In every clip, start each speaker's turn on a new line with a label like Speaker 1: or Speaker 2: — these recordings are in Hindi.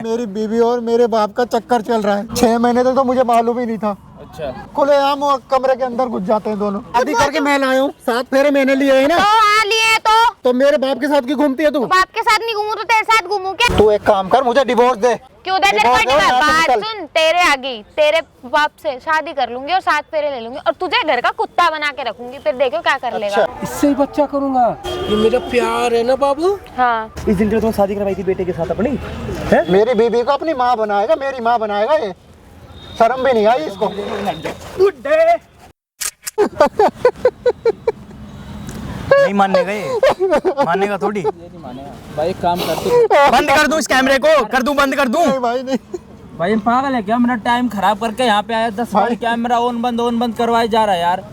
Speaker 1: मेरी बीवी और मेरे बाप का चक्कर चल रहा है। 6 महीने तक तो मुझे मालूम ही नहीं था।
Speaker 2: अच्छा,
Speaker 1: खुलेआम वो कमरे के अंदर घुस जाते हैं दोनों। शादी करके मैं लाया हूँ, 7 फेरे मैंने लिए है ना।
Speaker 3: तो हाँ लिए तो
Speaker 1: मेरे बाप के साथ क्यों घूमती है तू?
Speaker 3: बाप के साथ नहीं घूमू तो तेरे साथ घूमू क्या?
Speaker 1: तू एक काम कर, मुझे डिवोर्स दे।
Speaker 3: क्यों दे? तेरे
Speaker 1: डिवोर्स दो, यहाँ से
Speaker 3: बात
Speaker 1: निकल।
Speaker 3: सुन, तेरे आगे तेरे बाप से शादी कर लूंगी और 7 फेरे ले लूंगी और तुझे घर का कुत्ता बना के रखूंगी, फिर देखो क्या कर लेगा।
Speaker 2: इससे ही बच्चा करूंगा। ये मेरा प्यार है ना बाबू।
Speaker 3: हाँ,
Speaker 2: इस दिन तो शादी करवाई थी बेटे के साथ अपनी है?
Speaker 1: मेरी बीवी को अपनी माँ बनाएगा, मेरी माँ बनाएगा। ये शर्म भी नहीं आई इसको।
Speaker 4: नहीं मानेगा ये, मानेगा थोड़ी।
Speaker 2: भाई एक काम कर तू,
Speaker 4: बंद कर दूं इस कैमरे को, कर दूं बंद कर दूं?
Speaker 1: नहीं भाई नहीं।
Speaker 2: भाई पागल है क्या? मेरा टाइम खराब करके यहाँ पे आया, 10 बार कैमरा ऑन बंद करवाए जा रहा है यार।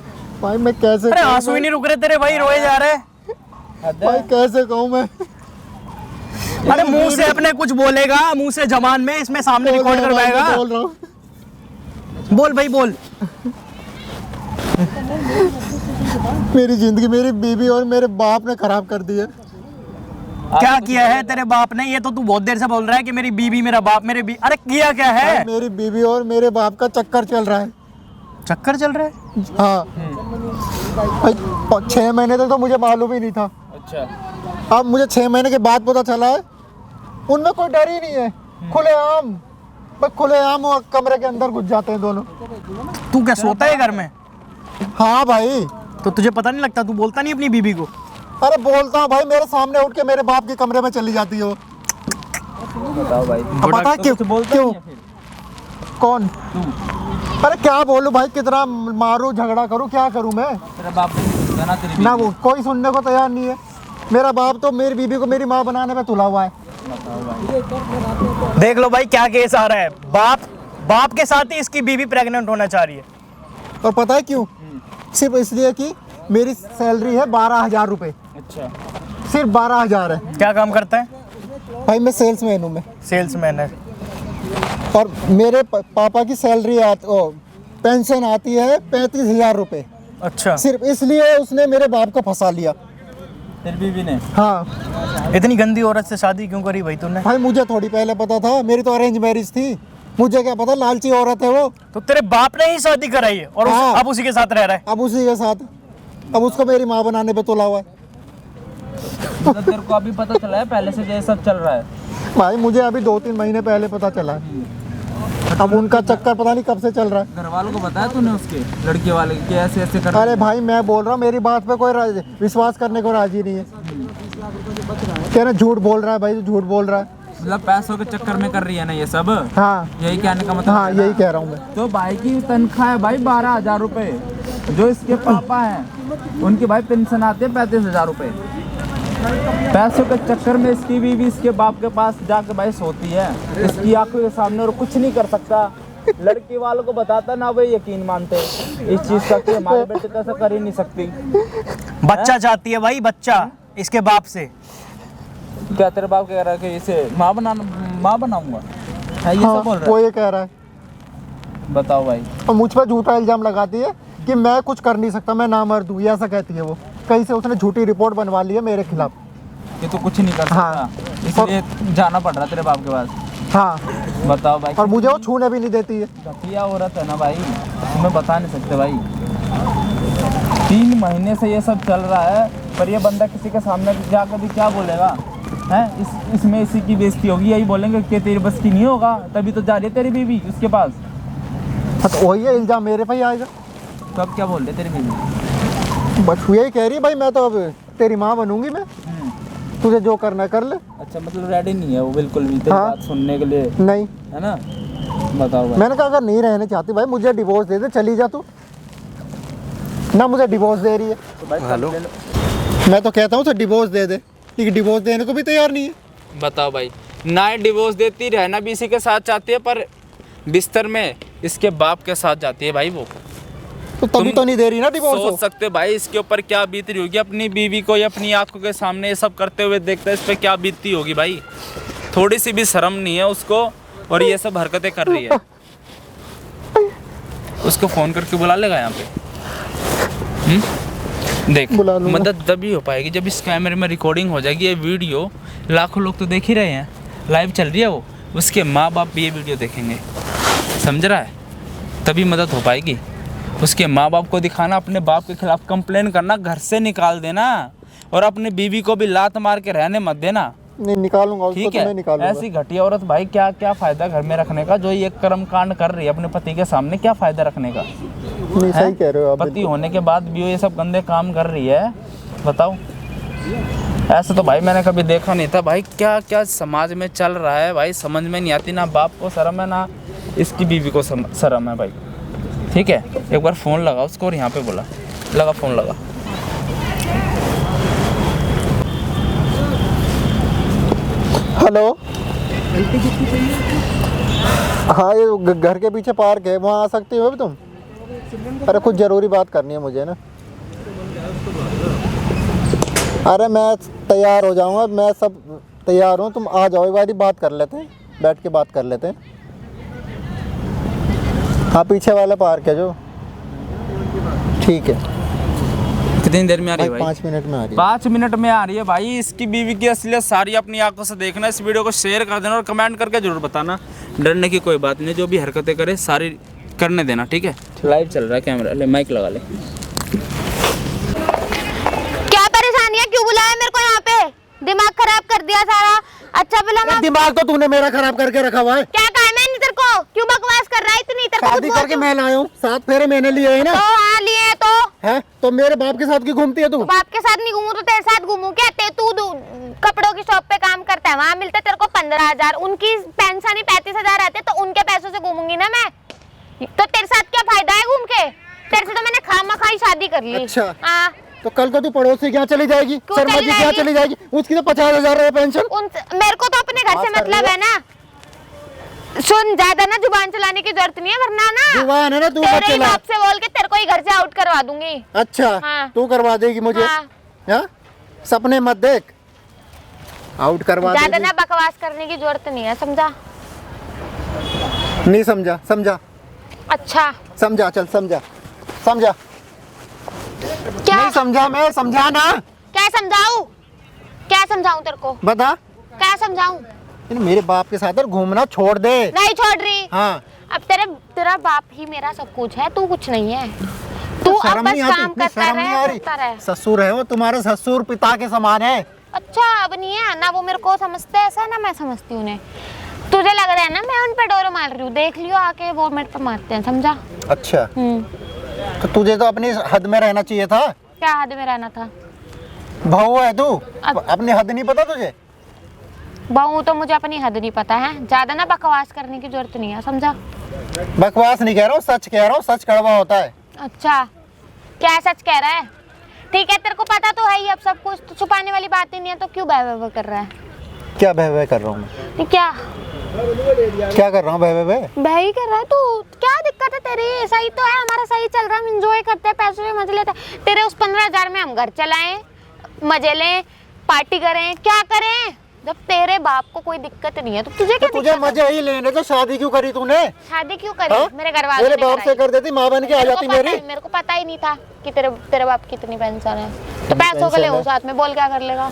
Speaker 1: भाई मैं कैसे
Speaker 4: अरे
Speaker 1: कहूँ
Speaker 4: आंसू ही नहीं रुक रहे तेरे भाई, रोए जा रहे।
Speaker 1: भाई कैसे कहूँ मैं?
Speaker 4: अरे मुंह से अपने कुछ बोलेगा, मुंह से जबान में, इसमें सामने रिकॉर्ड करवाएगा।
Speaker 1: बोल रहा हूँ।
Speaker 4: बोल भाई बोल।
Speaker 1: मेरी जिंदगी मेरी बीवी और मेरे बाप ने खराब कर दी है।
Speaker 4: क्या किया है तेरे बाप ने? ये तो तू बहुत देर से बोल रहा है कि मेरी बीवी मेरा बाप, अरे किया क्या है?
Speaker 1: मेरी बीवी और मेरे बाप का चक्कर चल रहा है।
Speaker 4: चक्कर चल रहा है?
Speaker 1: हाँ भाई, 6 महीने तक तो मुझे मालूम ही नहीं था।
Speaker 2: अच्छा,
Speaker 1: अब मुझे 6 महीने के बाद पता चला है। उनमें कोई डर ही नहीं है। खुलेआम वो कमरे के अंदर घुस जाते हैं दोनों।
Speaker 4: तू क्या सोता है घर में?
Speaker 1: हाँ भाई।
Speaker 4: तो तुझे पता नहीं लगता? तू बोलता नहीं अपनी बीवी को?
Speaker 1: अरे बोलता हूँ भाई, मेरे सामने उठ के मेरे बाप के कमरे में चली जाती है वो।
Speaker 2: बताओ भाई।
Speaker 1: अब पता है क्यों? क्यों? कौन? अरे क्या बोलूं भाई, कितना मारूं, झगड़ा करूं, क्या करूं मैं?
Speaker 2: तेरा बाप ने ना तेरी
Speaker 1: ना वो कोई सुनने को तैयार नहीं है। मेरा बाप तो मेरी बीवी को मेरी माँ बनाने में तुला हुआ है।
Speaker 4: देख लो भाई क्या केस आ रहा है। बाप के साथ ही इसकी बीवी प्रेग्नेंट होना चाह रही है।
Speaker 1: और पता है क्यों? सिर्फ इसलिए कि मेरी सैलरी है 12,000 रुपए।
Speaker 2: अच्छा,
Speaker 1: सिर्फ 12,000 है।
Speaker 4: क्या काम करता है?
Speaker 1: भाई मैं सेल्समैन हूँ मैं।
Speaker 4: सेल्समैन है।
Speaker 1: और मेरे पापा की सैलरी पेंशन आती है 35,000 रुपए।
Speaker 4: अच्छा,
Speaker 1: सिर्फ इसलिए उसने मेरे बाप को फंसा लिया।
Speaker 2: तेरी बीवी ने?
Speaker 1: हाँ
Speaker 4: इतनी गंदी औरत से शादी क्यों करी भाई तूने?
Speaker 1: भाई, मुझे थोड़ी पहले पता था। मेरी तो अरेंज मैरिज थी। मुझे क्या पता, लालची औरत है वो।
Speaker 4: तो तेरे बाप ने ही शादी कराई है और
Speaker 1: हाँ।
Speaker 4: अब उसी के साथ रह रहा है।
Speaker 1: अब उसी के साथ, अब उसको मेरी माँ बनाने पे तुला हुआ है।
Speaker 2: मतलब तेरे को अभी पता चला है? पहले से ये सब चल रहा है?
Speaker 1: भाई मुझे अभी 2-3 महीने पहले पता चला है। अब उनका चक्कर पता नहीं कब से चल रहा है।
Speaker 2: घर वालों को बताया तूने उसके लड़के वाले कि ऐसे ऐसे कर?
Speaker 1: अरे भाई मैं बोल रहा हूँ, मेरी बात पे कोई विश्वास करने को राजी नहीं है। क्या ना, झूठ बोल रहा है भाई, झूठ बोल रहा है।
Speaker 2: मतलब पैसों के चक्कर में कर रही है ना ये सब?
Speaker 1: हाँ
Speaker 2: यही कहने का मतलब?
Speaker 1: हाँ, यही कह रहा हूँ मैं।
Speaker 2: तो भाई की तनख्वाह है भाई 12,000 रुपए। जो इसके पापा हैं उनकी भाई पेंशन आती है 35,000 रुपए। पैसों के चक्कर में इसकी बीवी इसके बाप के पास जाके भाई सोती है, इसकी आंखों के सामने, और कुछ नहीं कर सकता। लड़की वालों को बताता ना, वे यकीन मानते इस चीज का कि हमारे बेटे तो ऐसा कर ही नहीं सकती।
Speaker 4: बच्चा चाहती है भाई, बच्चा इसके बाप से।
Speaker 2: क्या तेरे बाप कह रहा है कि इसे माँ बनाऊंगा? है ये
Speaker 1: हाँ,
Speaker 2: सब बोल रहा
Speaker 1: वो
Speaker 2: है?
Speaker 1: ये कह रहा है।
Speaker 2: बताओ भाई।
Speaker 1: और मुझ पर झूठा इल्जाम लगाती है कि मैं कुछ कर नहीं सकता, मैं नामर्द हूँ, ऐसा कहती है वो। कहीं से उसने झूठी रिपोर्ट बनवा ली है मेरे खिलाफ।
Speaker 2: ये तो कुछ नहीं कर सकता।
Speaker 1: हाँ।
Speaker 2: इसलिए जाना पड़ रहा तेरे बाप के पास?
Speaker 1: हाँ।
Speaker 2: बताओ भाई।
Speaker 1: और मुझे वो छूने भी नहीं देती है।
Speaker 2: घटिया औरत है ना भाई, तुम्हें बता नहीं सकते भाई। 3 महीने से ये सब चल रहा है, पर ये बंदा किसी के सामने जाकर भी क्या बोलेगा? हैं इसमें इसी की बेइज्जती होगी, यही बोलेंगे कि तेरी बस की नहीं होगा, तभी तो जा रही है तेरी बीवी उसके पास।
Speaker 1: हाँ, तो वही है, इल्जाम मेरे पे ही आएगा।
Speaker 2: तो अब क्या बोल रहे तेरी बीवी?
Speaker 1: बस यही कह रही है भाई, मैं तो अब तेरी माँ बनूंगी मैं, तुझे जो करना है कर ले।
Speaker 2: अच्छा, मतलब रेडी नहीं है वो बिल्कुल भी तेरी
Speaker 1: हाँ।
Speaker 2: बात सुनने के लिए?
Speaker 1: नहीं।
Speaker 2: है ना? बताओ भाई।
Speaker 1: मैंने कहा अगर नहीं रहने चाहती भाई, मुझे डिवोर्स दे दे, चली जा तू। ना मुझे डिवोर्स दे रही है।
Speaker 2: तो भाई
Speaker 4: हेलो।
Speaker 1: मैं तो कहता हूँ उसे डिवोर्स दे दे, लेकिन डिवोर्स देने को भी तैयार नहीं है।
Speaker 2: बताओ भाई, ना डिवोर्स देती, रहना भी इसी के साथ चाहती है, पर बिस्तर में इसके बाप के साथ जाती है भाई वो।
Speaker 1: तो तभी तो नहीं दे रही ना डिवोर्स।
Speaker 2: सोच सकते हो भाई इसके ऊपर क्या बीत रही होगी, अपनी बीवी को या अपनी आंखों के सामने ये सब करते हुए देखता है, इस पे क्या बीतती होगी भाई। थोड़ी सी भी शर्म नहीं है उसको, और ये सब हरकतें कर रही है। उसको फोन करके बुला लेगा यहाँ पे। देख, मदद तभी हो पाएगी जब इस कैमरे में रिकॉर्डिंग हो जाएगी। ये वीडियो लाखों लोग तो देख ही रहे हैं, लाइव चल रही है वो। उसके माँ बाप भी ये वीडियो देखेंगे, समझ रहा है? तभी मदद हो पाएगी। उसके माँ बाप को दिखाना, अपने बाप के खिलाफ कंप्लेन करना, घर से निकाल देना, और अपनी बीवी को भी लात मार के रहने मत देना।
Speaker 1: नहीं निकालूंगा उसको,
Speaker 2: ठीक
Speaker 1: तो मैं
Speaker 2: है?
Speaker 1: निकालूंगा।
Speaker 2: ऐसी घटिया औरत भाई, क्या क्या फायदा घर में रखने का? जो ये कर्म कांड कर रही है अपने पति के सामने, क्या फायदा रखने का?
Speaker 1: नहीं सही कह रहे हो आप।
Speaker 2: पति होने के बाद भी वो ये सब गंदे काम कर रही है, बताओ। ऐसा तो भाई मैंने कभी देखा नहीं था भाई। क्या क्या समाज में चल रहा है भाई, समझ में नहीं आती। ना बाप को शर्म है, ना इसकी बीवी को शर्म है भाई। ठीक है, एक बार फ़ोन लगा उसको, और यहाँ पे बोला, लगा फ़ोन लगा।
Speaker 1: हेलो, हाँ ये घर के पीछे पार्क है, वहाँ आ सकती हो अभी तुम? अरे कुछ ज़रूरी बात करनी है मुझे ना। अरे मैं तैयार हो जाऊँगा, मैं सब तैयार हूँ, तुम आ जाओ, एक बार बात कर लेते हैं, बैठ के बात कर लेते हैं। हाँ पीछे वाला पार्क है जो। ठीक है।
Speaker 2: कितनी देर में आ रही है भाई?
Speaker 1: 5 मिनट में आ रही है।
Speaker 2: 5 मिनट में आ रही है भाई। इसकी बीवी की असलियत सारी अपनी आंखों से देखना। इस वीडियो को शेयर कर देना और कमेंट करके जरूर बताना। डरने की कोई बात नहीं, जो भी हरकतें करे सारी करने देना, ठीक है? लाइव चल रहा है कैमरा, ले माइक लगा ले।
Speaker 3: क्या परेशानी है, क्यों बुलाया मेरे को यहाँ पे? दिमाग खराब कर दिया सारा। अच्छा बोला मैं,
Speaker 1: दिमाग तो तूने मेरा खराब करके रखा हुआ है।
Speaker 3: क्या कहा है मैंने तेरे को? क्यों बकवास कर रहा है इतनी? तेरे को
Speaker 1: शादी करके मैं लाया हूँ, 7 फेरे मैंने लिए है ना।
Speaker 3: तो हाँ लिए हैं तो।
Speaker 1: है तो मेरे बाप के साथ क्यों घूमती है तू?
Speaker 3: बाप के साथ नहीं घूमू तो तेरे साथ घूमू क्या? तू कपड़ों की शॉप पे काम करता है, वहाँ मिलते तेरे को 15,000, उनकी पेंशन ही 35,000 आते, तो उनके पैसों से घूमूंगी ना मैं। तो तेरे साथ क्या फायदा है घूम के? तेरे से तो मैंने खामखाई शादी कर ली।
Speaker 1: अच्छा।
Speaker 3: हाँ।
Speaker 1: तो कल को तू पड़ोसी क्या चली जाएगी?
Speaker 3: क्यों
Speaker 1: शर्मा
Speaker 3: चली
Speaker 1: जी क्या
Speaker 3: जाएगी?
Speaker 1: चली जाएगी? उसकी तो 50,000 है पेंशन।
Speaker 3: मेरे को तो अपने घर से
Speaker 1: बात कर
Speaker 3: मतलब
Speaker 1: रही
Speaker 3: है ना। सुन, ज्यादा ना जुबान चलाने की जरूरत नहीं है, वरना ना
Speaker 1: जुबान है ना तू
Speaker 3: तेरे ही
Speaker 1: चला।
Speaker 3: बाप से बोल के तेरे को ही घर से आउट करवा दूंगी।
Speaker 1: अच्छा
Speaker 3: हाँ।
Speaker 1: तू करवा देगी मुझे?
Speaker 3: हाँ।
Speaker 1: हाँ? सपने मत देख, आउट करवा
Speaker 3: ज्यादा
Speaker 1: देगी।
Speaker 3: ना बकवास करने की जरूरत नहीं है, समझा?
Speaker 1: नहीं समझा? समझा
Speaker 3: अच्छा
Speaker 1: समझा, चल समझा समझा।
Speaker 3: क्या?
Speaker 1: नहीं समझा, मैं समझा ना।
Speaker 3: क्या समझाऊं? क्या समझाऊं तेरे को?
Speaker 1: बता।
Speaker 3: क्या समझाऊं?
Speaker 1: मेरे बाप के साथ घूमना छोड़ दे।
Speaker 3: नहीं छोड़ रही।
Speaker 1: हाँ।
Speaker 3: अब तेरा बाप ही मेरा सब कुछ है, तू कुछ नहीं है। तू अब
Speaker 1: शर्म
Speaker 3: बस
Speaker 1: नहीं आती?
Speaker 3: काम
Speaker 1: इतनी
Speaker 3: करता
Speaker 1: शर्म नहीं आ
Speaker 3: रहे, करता रहे।
Speaker 1: रही? ससुर है वो, तुम्हारे ससुर पिता के समान है।
Speaker 3: अच्छा अब नहीं है ना, वो मेरे को समझते हैं ऐसा, ना मैं समझती हूँ उन्हें। तुझे लग रहा है ना मैं उन पे डोरे मार रही हूँ, देख लियो आके वो मेरे पे मारते हैं, समझा?
Speaker 1: अच्छा तो तुझे तो अपनी हद में रहना चाहिए था।
Speaker 3: क्या हद में रहना था?
Speaker 1: बहू है तू, अपनी हद नहीं पता तुझे?
Speaker 3: बहू तो मुझे अपनी हद नहीं पता है। ज्यादा ना बकवास करने की जरूरत नहीं है, समझा?
Speaker 1: बकवास नहीं कह रहा हूँ, सच कह रहा हूँ, सच कड़वा होता है।
Speaker 3: अच्छा क्या सच कह रहा है? ठीक है, तेरे को पता तो है ही अब सब कुछ, तो छुपाने वाली बात ही नहीं है, तो क्यों बह कर रहा है?
Speaker 1: क्या बह कर रहा हूँ मैं?
Speaker 3: नहीं, क्या
Speaker 1: क्या कर रहा हूँ? बह
Speaker 3: ही कर रहा है तू? क्या दिक्कत है तेरी? सही तो है, हमारा सही चल रहा है, हम इंजॉय करते हैं, पैसों में मजे लेते हैं। तेरे उस 15,000 में हम घर चलाएं, मजे लें, पार्टी करें, क्या करें? जब तेरे बाप को कोई दिक्कत नहीं है तो तुझे क्या
Speaker 1: तुझे
Speaker 3: दिक्कत है?
Speaker 1: मजे ही लेने तो शादी क्यों करी तूने?
Speaker 3: शादी क्यों करी?
Speaker 1: हाँ?
Speaker 3: मेरे घर वालों
Speaker 1: मेरे
Speaker 3: ने
Speaker 1: बाप से
Speaker 3: कराई।
Speaker 1: कर देती, माँ बन के आ जाती मेरी।
Speaker 3: मेरे को पता ही नहीं था कि तेरे बाप की इतनी पेंशन है, तो पैसों के लिए वो साथ में बोल क्या कर लेगा?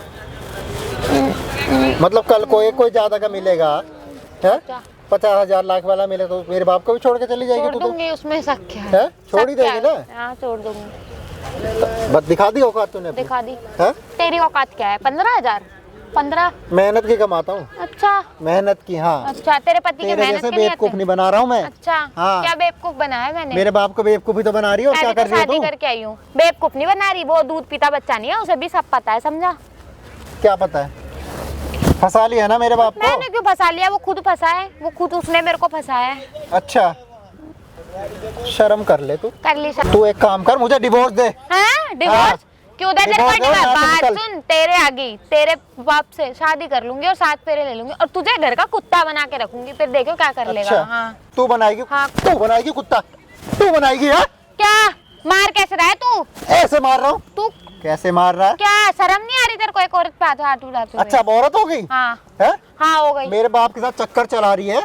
Speaker 1: मतलब कल कोई ज्यादा का मिलेगा है? 50,000 लाख वाला मिले तो मेरे बाप को भी छोड़ के चली जाएगी
Speaker 3: छोड़
Speaker 1: तू तो?
Speaker 3: दूंगी, उसमें शक क्या
Speaker 1: है? छोड़ ही
Speaker 3: शक क्या
Speaker 1: देगी
Speaker 3: है?
Speaker 1: ना?
Speaker 3: हाँ छोड़ दूंगी।
Speaker 1: बस दिखा दी औकात तूने अपनी।
Speaker 3: दिखा दी।
Speaker 1: है?
Speaker 3: तेरी औकात क्या है? 15,000? 15?
Speaker 1: मेहनत की कमाता हूँ।
Speaker 3: अच्छा
Speaker 1: मेहनत की। हाँ।
Speaker 3: अच्छा, तेरे पति के
Speaker 1: तेरे
Speaker 3: मेहनत
Speaker 1: जैसे
Speaker 3: के नहीं
Speaker 1: बेवकूफ
Speaker 3: आते?
Speaker 1: नहीं बना रहा हूँ मैं।
Speaker 3: अच्छा
Speaker 1: हाँ।
Speaker 3: क्या बेवकूफ बनाया मैंने?
Speaker 1: मेरे बाप को बेवकूफी तो बना रही है, और क्या
Speaker 3: मैं भी
Speaker 1: कर
Speaker 3: तो
Speaker 1: रही है
Speaker 3: शादी
Speaker 1: तू?
Speaker 3: करके आई हूँ, बेवकूफ नहीं बना रही। वो दूध पीता बच्चा नहीं है, उसे भी सब पता है, समझा?
Speaker 1: क्या पता है? फंसा लिया ना मेरे बाप को।
Speaker 3: मैंने क्यों फंसा लिया? वो खुद फंसा है, वो खुद उसने मेरे को फंसाया है।
Speaker 1: अच्छा शर्म कर ले तू।
Speaker 3: कर ली
Speaker 1: तू एक काम कर, मुझे डिवोर्स दे।
Speaker 3: डिवोर्स? क्यों दे तेरे को
Speaker 1: डिवोर्स दो,
Speaker 3: डिवोर्स?
Speaker 1: यहाँ से
Speaker 3: बात
Speaker 1: निकल।
Speaker 3: सुन, तेरे आगे तेरे बाप से शादी कर लूंगी और 7 फेरे ले लूंगी, और तुझे घर का कुत्ता बना के रखूंगी, फिर देखो क्या कर लेगा।
Speaker 1: अच्छा
Speaker 3: हाँ।
Speaker 1: तू बनाएगी?
Speaker 3: हाँ।
Speaker 1: तू बनाएगी कुत्ता? तू बनाएगी? हाँ?
Speaker 3: क्या मार कैसे रहा है तू?
Speaker 1: ऐसे मार रहा हूँ?
Speaker 3: तू
Speaker 1: कैसे मार रहा है?
Speaker 3: क्या शर्म नहीं आ रही तेरे को एक औरत पे हाथ उठाते हुए?
Speaker 1: अच्छा अब औरत हो गई?
Speaker 3: हाँ
Speaker 1: है?
Speaker 3: हाँ हो गई।
Speaker 1: मेरे बाप के साथ चक्कर चला रही है,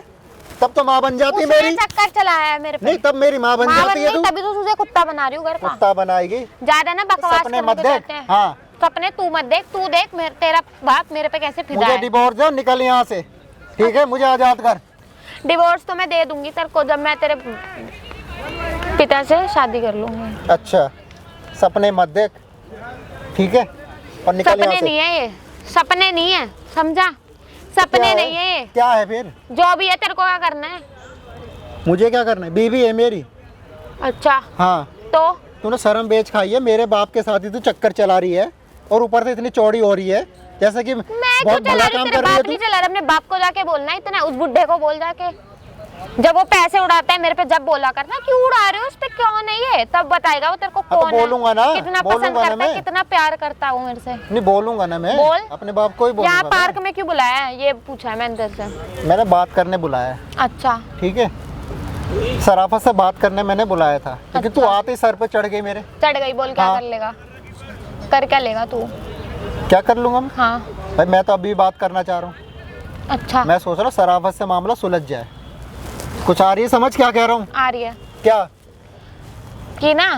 Speaker 1: तब तो माँ बन जाती
Speaker 3: उसने
Speaker 1: मेरी।
Speaker 3: चक्कर चलाया है मेरे पे।
Speaker 1: नहीं तब मेरी माँ बन
Speaker 3: माँ
Speaker 1: जाती
Speaker 3: बन
Speaker 1: है
Speaker 3: गई,
Speaker 1: तू।
Speaker 3: तभी तो तुझे कुत्ता बना रही हूँ घर का।
Speaker 1: कुत्ता बनाएगी?
Speaker 3: ज्यादा ना बकवास
Speaker 1: सपने
Speaker 3: करने
Speaker 1: मत
Speaker 3: को
Speaker 1: देख।
Speaker 3: कहते हैं।
Speaker 1: हाँ।
Speaker 3: सपने तू मत देख, तू देख तेरा बाप मेरे पे कैसे फिदा
Speaker 1: मुझे
Speaker 3: है।
Speaker 1: डिवोर्स दो, निकल यहाँ से। ठीक है, मुझे आजाद कर।
Speaker 3: डिवोर्स तो मैं दे दूंगी तेरे को जब मैं तेरे पिता से शादी कर लूंगी।
Speaker 1: अच्छा, सपने मत देख, ठीक है, और निकल यहाँ
Speaker 3: सपने
Speaker 1: से।
Speaker 3: नहीं है ये, सपने नहीं है, समझा? सपने नहीं है ये,
Speaker 1: क्या है फिर?
Speaker 3: जो भी है तेरे को क्या करना है?
Speaker 1: मुझे क्या करना है? बीवी है मेरी।
Speaker 3: अच्छा
Speaker 1: हाँ,
Speaker 3: तो
Speaker 1: तूने शर्म बेच खाई है, मेरे बाप के साथ ही तू चक्कर चला रही है और ऊपर से इतनी चौड़ी हो रही है जैसे कि
Speaker 3: मैं
Speaker 1: बहुत
Speaker 3: क्यों
Speaker 1: भला
Speaker 3: चला रही?
Speaker 1: काम
Speaker 3: तेरे
Speaker 1: कर रही है
Speaker 3: बाप
Speaker 1: तू।
Speaker 3: नहीं चला रहा, अपने बाप को जाके बोलना इतना, उस बुड्ढे को बोल जाके, जब वो पैसे उड़ाता है मेरे पे जब बोला करना क्यों उड़ा रहे हो उस पे, क्यों नहीं है, तब बताएगा वो तेरे को
Speaker 1: हाँ, तो
Speaker 3: कौन है,
Speaker 1: बोलूंगा ना,
Speaker 3: कितना
Speaker 1: बोलूंगा
Speaker 3: पसंद
Speaker 1: ना
Speaker 3: करता है,
Speaker 1: मैं।
Speaker 3: कितना प्यार करता है वो मेरे से।
Speaker 1: नहीं बोलूंगा ना मैं,
Speaker 3: बोल।
Speaker 1: अपने बाप को ही बोलूंगा।
Speaker 3: यहाँ पार्क में क्यों बुलाया है ये पूछा है मैंने तेरे से।
Speaker 1: मैंने बात करने बुलाया है,
Speaker 3: अच्छा
Speaker 1: ठीक है, सराफत से बात करने मैंने बुलाया था, लेकिन तू आते ही सर पे चढ़ गई मेरे।
Speaker 3: चढ़ गई, बोल क्या
Speaker 1: हाँ।
Speaker 3: कर लेगा, कर क्या लेगा तू?
Speaker 1: क्या कर लूंगा मैं?
Speaker 3: हाँ
Speaker 1: भाई मैं तो अभी बात करना चाह रहा हूँ।
Speaker 3: अच्छा
Speaker 1: मैं सोच रहा हूँ सराफत से मामला सुलझ जाए। कुछ आ रही है समझ क्या कह रहा हूँ?
Speaker 3: आ रही है
Speaker 1: क्या?
Speaker 3: कि ना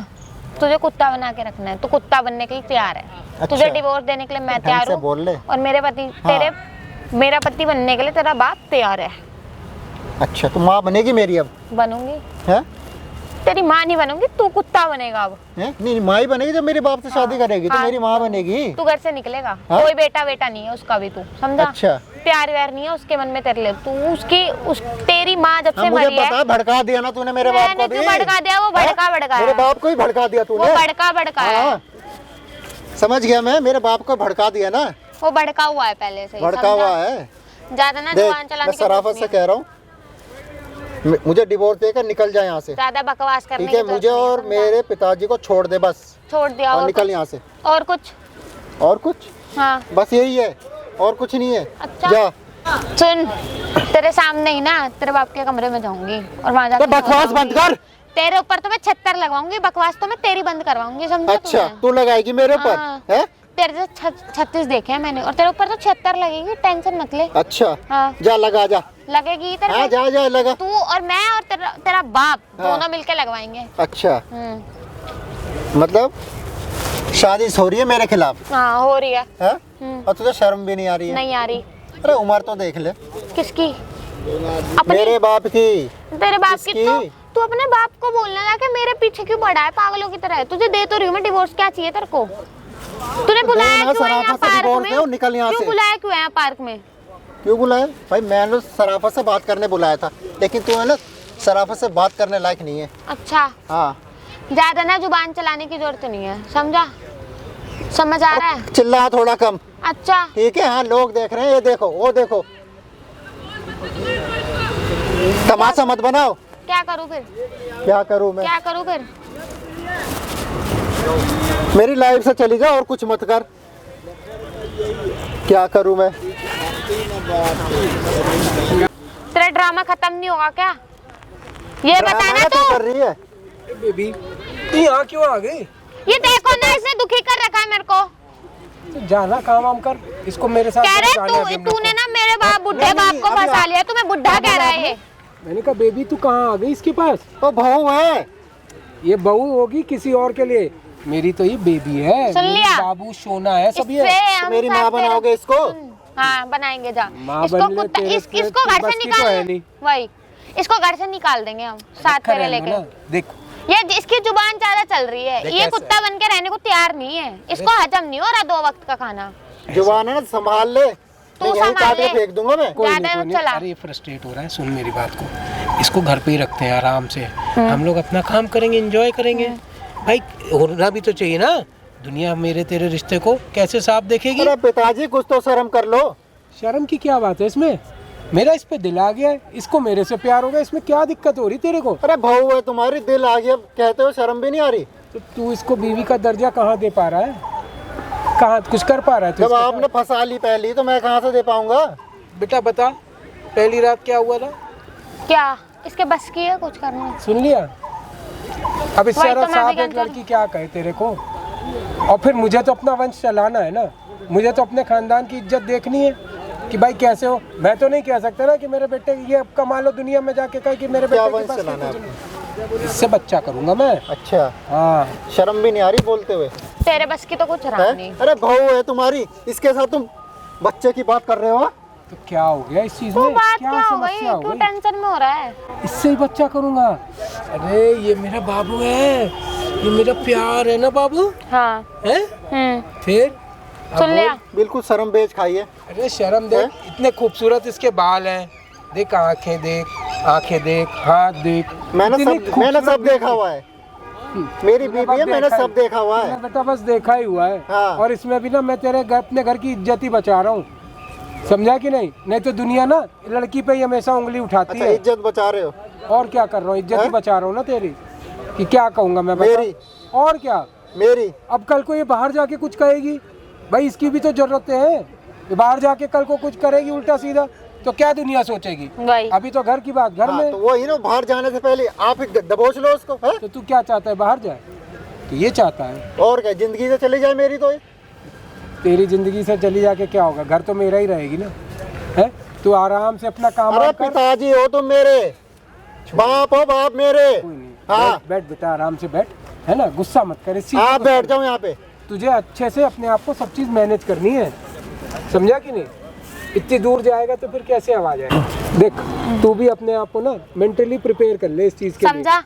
Speaker 3: तुझे कुत्ता बना के रखना है, तू कुत्ता बनने के लिए तैयार है।
Speaker 1: अच्छा।
Speaker 3: तुझे डिवोर्स देने के लिए मैं
Speaker 1: ढंग
Speaker 3: तैयार
Speaker 1: से
Speaker 3: हूँ
Speaker 1: बोल ले।
Speaker 3: और मेरे पति
Speaker 1: हाँ।
Speaker 3: मेरा पति बनने के लिए तेरा बाप तैयार है।
Speaker 1: अच्छा, तू माँ बनेगी मेरी अब?
Speaker 3: बनूंगी,
Speaker 1: है?
Speaker 3: तेरी माँ नहीं बनूंगी, तू कुत्ता बनेगा अब।
Speaker 1: नहीं, माँ ही बनेगी जब मेरे बाप से शादी करेगी तो
Speaker 3: हाँ।
Speaker 1: मेरी माँ बनेगी।
Speaker 3: तू घर से निकलेगा,
Speaker 1: हाँ?
Speaker 3: कोई बेटा बेटा नहीं है उसका भी, तू समझा?
Speaker 1: अच्छा।
Speaker 3: प्यार व्यार नहीं है उसके मन में तेरे लिए, तू तेरी माँ जब
Speaker 1: हाँ,
Speaker 3: से
Speaker 1: मुझे
Speaker 3: मरी है।
Speaker 1: पता है, भड़का दिया ना तूने मेरे बाप
Speaker 3: मैंने
Speaker 1: को भी।
Speaker 3: क्यों भड़का दिया? वो भड़का भड़का
Speaker 1: मेरे
Speaker 3: है।
Speaker 1: बाप को ही भड़का दिया
Speaker 3: वो
Speaker 1: तूने।
Speaker 3: भड़का है।
Speaker 1: हाँ, समझ गया मैं, मेरे बाप को भड़का दिया ना।
Speaker 3: वो भड़का हुआ है पहले से ही,
Speaker 1: भड़का
Speaker 3: समझा?
Speaker 1: हुआ है।
Speaker 3: ज्यादा ना
Speaker 1: देख,
Speaker 3: जुबान चलाने
Speaker 1: मैं
Speaker 3: की
Speaker 1: सराफत
Speaker 3: जरूरत
Speaker 1: से
Speaker 3: नहीं
Speaker 1: कह रहा हूँ, मुझे डिवोर्स देकर निकल जाए यहाँ से,
Speaker 3: है। ज्यादा बकवास करने
Speaker 1: ठीक
Speaker 3: की
Speaker 1: है?
Speaker 3: जरूरत
Speaker 1: मुझे
Speaker 3: नहीं है,
Speaker 1: और
Speaker 3: समझा?
Speaker 1: मेरे पिताजी को छोड़ दे बस,
Speaker 3: छोड़ दिया।
Speaker 1: और
Speaker 3: और
Speaker 1: निकल
Speaker 3: कुछ?
Speaker 1: यहाँ से।
Speaker 3: और कुछ?
Speaker 1: और कुछ?
Speaker 3: हाँ
Speaker 1: बस यही है, और कुछ नहीं है।
Speaker 3: अच्छा।
Speaker 1: जा।
Speaker 3: सुन, तेरे सामने ही ना तेरे बाप के कमरे में जाऊंगी और वहां
Speaker 1: तो
Speaker 3: जाके
Speaker 1: बकवास
Speaker 3: सो
Speaker 1: बंद
Speaker 3: जाऊंगी।
Speaker 1: कर।
Speaker 3: तेरे ऊपर तो मैं 76 लगवाऊंगी, बकवास तो मैं तेरी बंद करवाऊंगी, समझा?
Speaker 1: अच्छा,
Speaker 3: तूने?
Speaker 1: तू लगाएगी मेरे ऊपर?
Speaker 3: हाँ।
Speaker 1: है?
Speaker 3: तेरे से 36 देखे हैं मैंने और तेरे ऊपर तो 76 लगेगी, टेंशन मत ले।
Speaker 1: अच्छा,
Speaker 3: हाँ
Speaker 1: जा लगा जा।
Speaker 3: लगेगी तेरे
Speaker 1: हाँ,
Speaker 3: को।
Speaker 1: जा जा लगा।
Speaker 3: तू और मैं और तेरा बाप
Speaker 1: हाँ।
Speaker 3: दोनों मिलके लगवाएंगे।
Speaker 1: अच्छा, मतलब शादी हो रही है मेरे खिलाफ?
Speaker 3: हाँ हो रही है।
Speaker 1: है? और तुझे शर्म भी नहीं आ रही है?
Speaker 3: नहीं आ रही।
Speaker 1: अरे उम्र तो देख ले
Speaker 3: किसकी? अपनी?
Speaker 1: मेरे बाप की।
Speaker 3: तेरे बाप की?
Speaker 1: किसकी?
Speaker 3: तो तू अपने बाप को बोलना जाके मेरे पीछे क्यों पड़ा है पागलों की तरह? तुझे दे तो रही हूँ मैं डिवोर्स, क्या चाहिए तेरे को? तूने बुलाया
Speaker 1: ना,
Speaker 3: क्यों है यहाँ
Speaker 1: सराफत से
Speaker 3: पार्क
Speaker 1: divorce
Speaker 3: में?
Speaker 1: दे और निकल यहाँ
Speaker 3: क्यों
Speaker 1: से।
Speaker 3: बुलाया क्यों है यहाँ पार्क में?
Speaker 1: क्यों बुलाया? भाई मैंने सराफत से बात करने बुलाया था, लेकिन तू है ना सराफत से बात करने लायक नहीं है।
Speaker 3: अच्छा,
Speaker 1: हाँ,
Speaker 3: ज्यादा ना जुबान चलाने की जरूरत नहीं है, समझा? समझ आ रहा है?
Speaker 1: चिल्ला थोड़ा कम,
Speaker 3: अच्छा
Speaker 1: ठीक है? हाँ, लोग देख रहे हैं, ये देखो वो देखो, तमाशा मत बनाओ।
Speaker 3: क्या करूँ फिर?
Speaker 1: क्या करूँ मैं?
Speaker 3: क्या करूँ फिर?
Speaker 1: मेरी लाइफ से चली जा और कुछ मत कर। क्या करूँ मैं?
Speaker 3: तेरा ड्रामा खत्म नहीं होगा क्या? ये बताना
Speaker 1: ड्रामा
Speaker 3: तू।
Speaker 1: क्यों कर रही है?
Speaker 5: बेबी तू यहाँ क्यों आ गई?
Speaker 3: ये देखो ना, इसने दुखी कर रखा है मेरे को।
Speaker 5: तू जाना काम वाम कर, इसको मेरे साथ
Speaker 3: कह
Speaker 5: जाने
Speaker 3: रहे
Speaker 5: दे
Speaker 3: तू
Speaker 5: मेरे
Speaker 3: तूने
Speaker 5: को।
Speaker 3: ना मेरे बाप बुढ़े
Speaker 1: नहीं,
Speaker 3: बाप को
Speaker 1: अभी
Speaker 3: फंसा
Speaker 1: आप-
Speaker 3: लिया, तुम्हें बुढ़ा कह रहा है ये।
Speaker 5: मैंने कहा बेबी तू कहाँ आ गई इसके पास?
Speaker 1: तो बहू है।
Speaker 5: ये बहू होगी किसी और के लिए, मेरी तो ये बेबी है।
Speaker 3: सुन
Speaker 5: मेरी
Speaker 3: लिया?
Speaker 5: बाबू सोना है सब ये।
Speaker 3: इससे
Speaker 1: तो
Speaker 3: हम
Speaker 1: मेरी
Speaker 3: साथ
Speaker 1: माँ
Speaker 3: तेरे-
Speaker 1: बनाओगे इसको?
Speaker 3: हाँ बनाएंगे, जा।
Speaker 5: माँ
Speaker 3: इसको
Speaker 5: बन ले,
Speaker 3: कुत्ता
Speaker 5: तेरे से
Speaker 3: इसको घर
Speaker 5: बस
Speaker 3: से
Speaker 5: की तो है
Speaker 3: निकाल,
Speaker 5: नहीं।
Speaker 3: वही इसको घर से निकाल देंगे हम साथ
Speaker 5: रखा
Speaker 3: तेरे
Speaker 5: रहना
Speaker 3: लेके।
Speaker 5: ना, देख
Speaker 3: ये इसकी जुबान ज्यादा चल रही है,
Speaker 5: देख
Speaker 3: ये
Speaker 5: कैसे
Speaker 3: कुत्ता बन के रहने को तैयार नहीं है, इसको हजम नहीं हो रहा 2 वक्त का खाना।
Speaker 1: जुबान है ना, संभाल ले,
Speaker 3: तू
Speaker 1: मैं यहीं
Speaker 3: संभाल
Speaker 1: काट के
Speaker 3: ले।
Speaker 1: फेंक दूंगा मैं।
Speaker 5: कोई
Speaker 3: ज्यादा
Speaker 5: नहीं, कोई
Speaker 3: मत
Speaker 5: नहीं।
Speaker 3: चला।
Speaker 5: अरे ये फ्रस्ट्रेट हो रहा है, सुन मेरी बात को, इसको घर पे ही रखते हैं आराम से, हम लोग अपना काम करेंगे, एंजॉय करेंगे। भाई होना भी तो चाहिए ना, दुनिया मेरे तेरे रिश्ते को कैसे साफ देखेगी?
Speaker 1: अरे पिताजी कुछ तो शर्म कर लो।
Speaker 5: शर्म की क्या बात है इसमें? मेरा इस पे दिल आ गया है, इसको मेरे से प्यार हो गया, इसमें क्या दिक्कत हो रही तेरे को?
Speaker 1: अरे बहू है तुम्हारी, दिल आ गया कहते हो, शर्म भी नहीं आ रही?
Speaker 5: तो तू इसको बीवी का दर्जा कहाँ दे पा रहा है? कहाँ कुछ कर पा रहा है तू
Speaker 1: जब
Speaker 5: इसके
Speaker 1: आपने फंसा ली पहली, तो मैं कहाँ से दे पाऊंगा?
Speaker 5: साथ? बेटा बता, पहली रात क्या हुआ था?
Speaker 3: क्या इसके बस की है कुछ करना?
Speaker 5: सुन लिया? अब इससे
Speaker 3: वही तो
Speaker 5: ज़्यादा
Speaker 3: मैं भी
Speaker 5: साफ एक
Speaker 3: कहती हूँ।
Speaker 5: लड़की क्या कहे तेरे को? और फिर मुझे तो अपना वंश चलाना है ना, मुझे तो अपने खानदान की इज्जत देखनी है कि भाई कैसे हो। मैं तो नहीं कह सकता ना कि मेरे बेटे ये कमा लो दुनिया में जाके कहे कि मेरे
Speaker 1: क्या
Speaker 5: बेटे के
Speaker 1: वंश
Speaker 5: पास
Speaker 1: चलाना है
Speaker 5: कुछ नहीं। इससे बच्चा करूंगा मैं।
Speaker 1: अच्छा,
Speaker 5: हाँ
Speaker 1: शर्म भी नहीं आ रही बोलते हुए?
Speaker 3: तेरे बस की तो कुछ रहा
Speaker 1: है?
Speaker 3: नहीं।
Speaker 1: अरे बहू है तुम्हारी, इसके साथ तुम बच्चे की बात कर रहे हो?
Speaker 5: तो क्या हो गया इस चीज
Speaker 3: तो
Speaker 5: में?
Speaker 3: बात
Speaker 5: क्या
Speaker 3: क्या हो गई?
Speaker 5: समस्या हो
Speaker 3: क्यों
Speaker 5: गई?
Speaker 3: टेंशन में हो रहा है?
Speaker 5: इससे ही बच्चा करूंगा? अरे ये मेरा बाबू है, ये मेरा प्यार है ना बाबू,
Speaker 3: हाँ।
Speaker 5: है? फिर अब
Speaker 3: सुन
Speaker 5: बोल।
Speaker 3: लिया?
Speaker 1: बिल्कुल शर्म बेच खाइए।
Speaker 5: अरे शर्म देख, इतने खूबसूरत इसके बाल हैं, देख आंखें देख, हाथ देख।
Speaker 1: मैंने
Speaker 5: इतनी
Speaker 1: सब
Speaker 5: खूबसूरत
Speaker 1: देखा हुआ है। मेरी बीवी है, मैंने सब देखा हुआ है।
Speaker 5: मैंने बेटा बस देखा ही हुआ है।
Speaker 1: हाँ।
Speaker 5: और इसमें भी ना मैं तेरे घर, अपने घर की इज्जत ही बचा रहा हूँ, समझा कि नहीं? नहीं तो दुनिया ना लड़की पे ही हमेशा उंगली उठाती
Speaker 1: अच्छा,
Speaker 5: है।
Speaker 1: इज्जत बचा रहे हो?
Speaker 5: और क्या कर रहा हूँ, इज्जत ही बचा रहा हूँ ना तेरी, कि क्या कहूँगा मैं बता?
Speaker 1: मेरी?
Speaker 5: और क्या?
Speaker 1: मेरी?
Speaker 5: अब कल को ये बाहर जाके कुछ कहेगी, भाई इसकी भी तो जरूरतें हैं। ये बाहर जाके कल को कुछ करेगी उल्टा सीधा, तो क्या दुनिया सोचेगी?
Speaker 3: वही।
Speaker 5: अभी तो घर की बात घर
Speaker 1: हाँ,
Speaker 5: में।
Speaker 1: तो वही ना, बाहर जाने से पहले आप ही दबोच लो उसको, है?
Speaker 5: तो तू क्या चाहता है, बाहर जाए? तो ये चाहता है।
Speaker 1: और क्या, जिंदगी से चली जाए मेरी तो ये।
Speaker 5: तेरी जिंदगी से चली जाके क्या होगा? घर तो मेरा ही रहेगी ना, है? तू आराम से अपना काम
Speaker 1: अरे
Speaker 5: कर।
Speaker 1: पिताजी हो तुम मेरे, बाप हो बाप मेरे।
Speaker 5: कोई नहीं,
Speaker 1: हाँ।
Speaker 5: बैठ बैठ बेटा, आराम से बैठ, है ना? गुस्सा मत कर इस चीज़
Speaker 1: आप
Speaker 5: को।
Speaker 1: बैठ जाओ यहाँ पे।
Speaker 5: तुझे अच्छे से अपने आप को सब चीज़ मैनेज करनी है, समझा कि नहीं? इतनी दूर जाएगा तो फिर कैसे आवाज आएगा? देख, तू भी अपने आप को ना मेंटली प्रिपेयर कर ले इस चीज़ के लिए।
Speaker 3: समझा?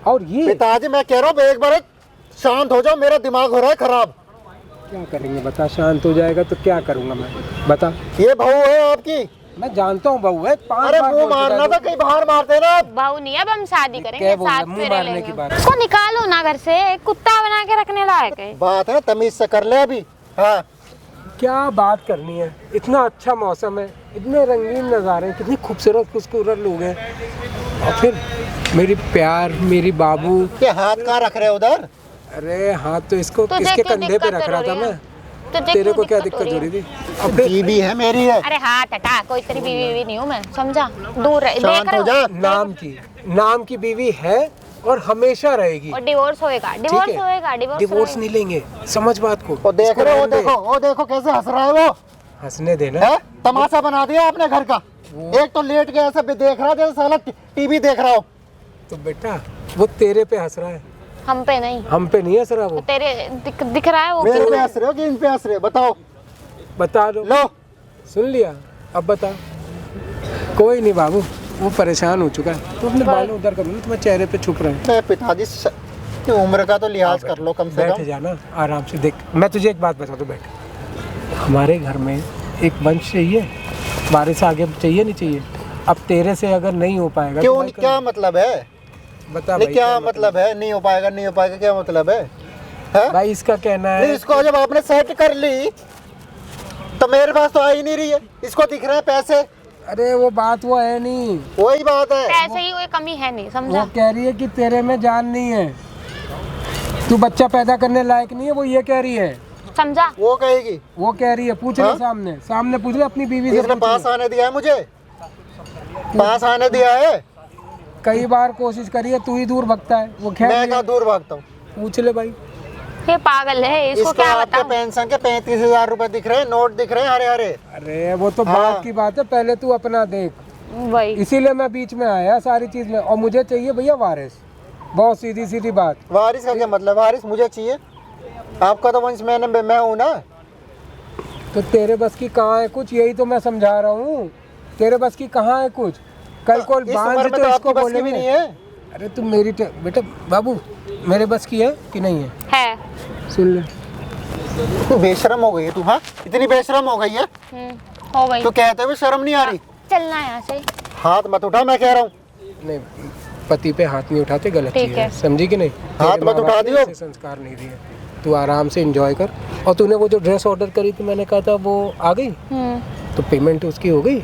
Speaker 5: और ये
Speaker 1: पिताजी मैं कह रहा हूँ एक बार शांत हो जाओ, मेरा दिमाग हो रहा है खराब।
Speaker 5: क्या करेंगे बता? शांत हो जाएगा तो क्या करूँगा मैं, बता?
Speaker 1: ये बहू है आपकी?
Speaker 5: मैं जानता हूँ बहू है, 5
Speaker 1: अरे
Speaker 5: बार
Speaker 1: मुंह
Speaker 5: बोल चुका
Speaker 1: मारना
Speaker 5: है
Speaker 1: था, कहीं बाहर मारते ना आप।
Speaker 3: बहू नहीं है, अब हम शादी
Speaker 5: क्या
Speaker 3: करेंगे,
Speaker 5: बोल रहा है?
Speaker 3: साथ
Speaker 5: मुंह
Speaker 3: फेरे
Speaker 5: मारने
Speaker 3: लेंगे।
Speaker 5: की बात।
Speaker 3: इसको निकालो ना घर से, कुत्ता बना के रखने लायक है।
Speaker 1: बात है ना, तमीज से कर ले अभी। हाँ,
Speaker 5: क्या बात करनी है? इतना अच्छा मौसम है, इतने रंगीन नज़ारे हैं, कितने खूबसूरत लोग हैं, और फिर मेरी प्यार, मेरी बाबू।
Speaker 1: ये हाथ कहाँ रख रहे हो उधर?
Speaker 5: अरे हाथ तो इसको
Speaker 3: तुझे
Speaker 5: इसके
Speaker 3: क्यों
Speaker 5: कंधे पे
Speaker 3: दिक्कत
Speaker 5: रख रहा
Speaker 3: हो
Speaker 5: था
Speaker 3: रही है?
Speaker 5: मैं।
Speaker 3: तुझे
Speaker 5: तेरे
Speaker 3: क्यों
Speaker 5: को क्या दिक्कत हो रही थी? अब फिर
Speaker 1: बीबी है मेरी है।
Speaker 3: अरे हाथ हटा, कोई तेरी बीवी नहीं हूँ मैं, समझा? दूर रह, देख
Speaker 1: शांत
Speaker 3: रहे
Speaker 1: हो
Speaker 3: हो?
Speaker 1: जा।
Speaker 5: नाम की बीवी है और हमेशा रहेगी।
Speaker 3: और डिवोर्स होएगा,
Speaker 5: ठीक
Speaker 3: डिवोर्स
Speaker 5: है?
Speaker 3: होएगा,
Speaker 5: डिवोर्स नहीं लेंगे, समझ बात को।
Speaker 1: वो देख
Speaker 5: इसको
Speaker 1: रहे हो,
Speaker 5: रहने दे।
Speaker 1: वो देखो कैसे हंस रहा है वो,
Speaker 5: हंसने देना।
Speaker 1: है? तमाशा बना दिया आपने घर का। एक तो लेट के ऐसा भी देख रहा है जैसे साला टीवी देख रहा हो।
Speaker 5: तो बेटा वो तेरे पे हंस रहा है,
Speaker 3: हम पे नहीं।
Speaker 5: हम पे नहीं हंस रहा वो।
Speaker 3: तेरे दिख रहा है वो।
Speaker 1: मेरे पे हंस रहे हो कि इन पे हंस रहे हो? बताओ।
Speaker 5: बता दो।
Speaker 1: लो,
Speaker 5: सुन लिया, अब बता। कोई नहीं बाबू, वो परेशान हो चुका है। तू अपने बाल उधर कर लो, तुम्हारे चेहरे पे छुप रहे हैं।
Speaker 1: मैं पिताजी उम्र का तो लिहाज कर लो कम से
Speaker 5: बैठ
Speaker 1: कम।
Speaker 5: जाना आराम से। देख मैं तुझे एक बात बता दूं, बैठ। हमारे घर में एक वंश चाहिए, वारिस आगे चाहिए नहीं चाहिए? अब तेरे से अगर नहीं हो पाएगा तो
Speaker 1: क्यों,
Speaker 5: भाई
Speaker 1: क्या मतलब है?
Speaker 5: बता
Speaker 1: नहीं
Speaker 5: भाई,
Speaker 1: क्या मतलब है? नहीं हो पाएगा, नहीं हो पाएगा, क्या मतलब है? हैं?
Speaker 5: भाई इसका कहना
Speaker 1: नहीं,
Speaker 5: है।
Speaker 1: इसको जब आपने सेट कर ली तो मेरे पास तो आ ही नहीं रही है। इसको दिख रहे हैं पैसे,
Speaker 5: अरे वो बात वो है नहीं,
Speaker 1: वही बात है।
Speaker 3: पैसे ही कोई कमी है नहीं,
Speaker 5: वो
Speaker 3: समझा?
Speaker 5: कह रही है कि तेरे में जान नहीं है, तू बच्चा पैदा करने लायक नहीं है, वो ये कह रही है।
Speaker 3: समझा?
Speaker 1: वो कहेगी,
Speaker 5: वो कह रही है, पूछ ले
Speaker 1: हाँ?
Speaker 5: सामने पूछ ले अपनी बीवी से।
Speaker 1: इसने
Speaker 5: पूछ
Speaker 1: पास
Speaker 5: ले।
Speaker 1: आने दिया है मुझे, पास आने दिया है।
Speaker 5: कई बार कोशिश करी है, तू ही दूर भगता है। वो कह
Speaker 1: मैं
Speaker 5: रही
Speaker 1: कहाँ
Speaker 5: है,
Speaker 1: दूर भागता हूँ?
Speaker 5: पूछ ले भाई।
Speaker 3: ये पागल है, इसको
Speaker 1: इसको
Speaker 3: क्या
Speaker 1: आपके
Speaker 3: बताऊं?
Speaker 1: पेंशन के 35,000 रुपए दिख रहे हैं, नोट दिख रहे हैं हरे हरे।
Speaker 5: अरे वो तो
Speaker 1: हाँ।
Speaker 5: बात की बात है, पहले तू अपना देख।
Speaker 3: वही।
Speaker 5: इसीलिए मैं बीच में आया सारी चीज में, और मुझे चाहिए भैया वारिस। बहुत सीधी सीधी बात।
Speaker 1: वारिस का क्या मतलब? वारिस मुझे चाहिए, आपका तो वंश मैं हूँ ना।
Speaker 5: तो तेरे बस की कहाँ है कुछ, यही तो मैं समझा रहा हूँ। तेरे बस की कहाँ है कुछ? कल को
Speaker 1: इस
Speaker 5: बांझ
Speaker 1: उम्र में
Speaker 5: तो
Speaker 1: तो
Speaker 5: इसको
Speaker 1: आपकी बस की भी
Speaker 5: बोलेंगे।
Speaker 1: नहीं है।
Speaker 5: अरे तुम मेरी बेटा बाबू, मेरे बस की है कि नहीं है?
Speaker 3: है।
Speaker 5: सुन ले।
Speaker 1: तू बेशरम हो गई है तू, हाँ? इतनी बेशरम हो गई है,
Speaker 3: हो गई।
Speaker 1: तो कहते हुए शर्म नहीं आ रही?
Speaker 3: चलना है यहाँ से।
Speaker 1: हाथ मत उठा, मैं कह रहा हूँ।
Speaker 5: नहीं, पति पे हाथ नहीं उठाते, गलत
Speaker 3: ठीक
Speaker 5: चीज़
Speaker 3: है।
Speaker 5: है, समझी कि नहीं?
Speaker 1: हाथ
Speaker 5: तेरे
Speaker 1: मत
Speaker 5: माँ
Speaker 1: उठा
Speaker 5: बाप ने
Speaker 1: दियो।
Speaker 5: ऐसे संस्कार नहीं दिए। तू आराम से एंजॉय कर। और तूने वो जो ड्रेस ऑर्डर करी थी, मैंने कहा था वो आ गई, तो पेमेंट उसकी हो गई?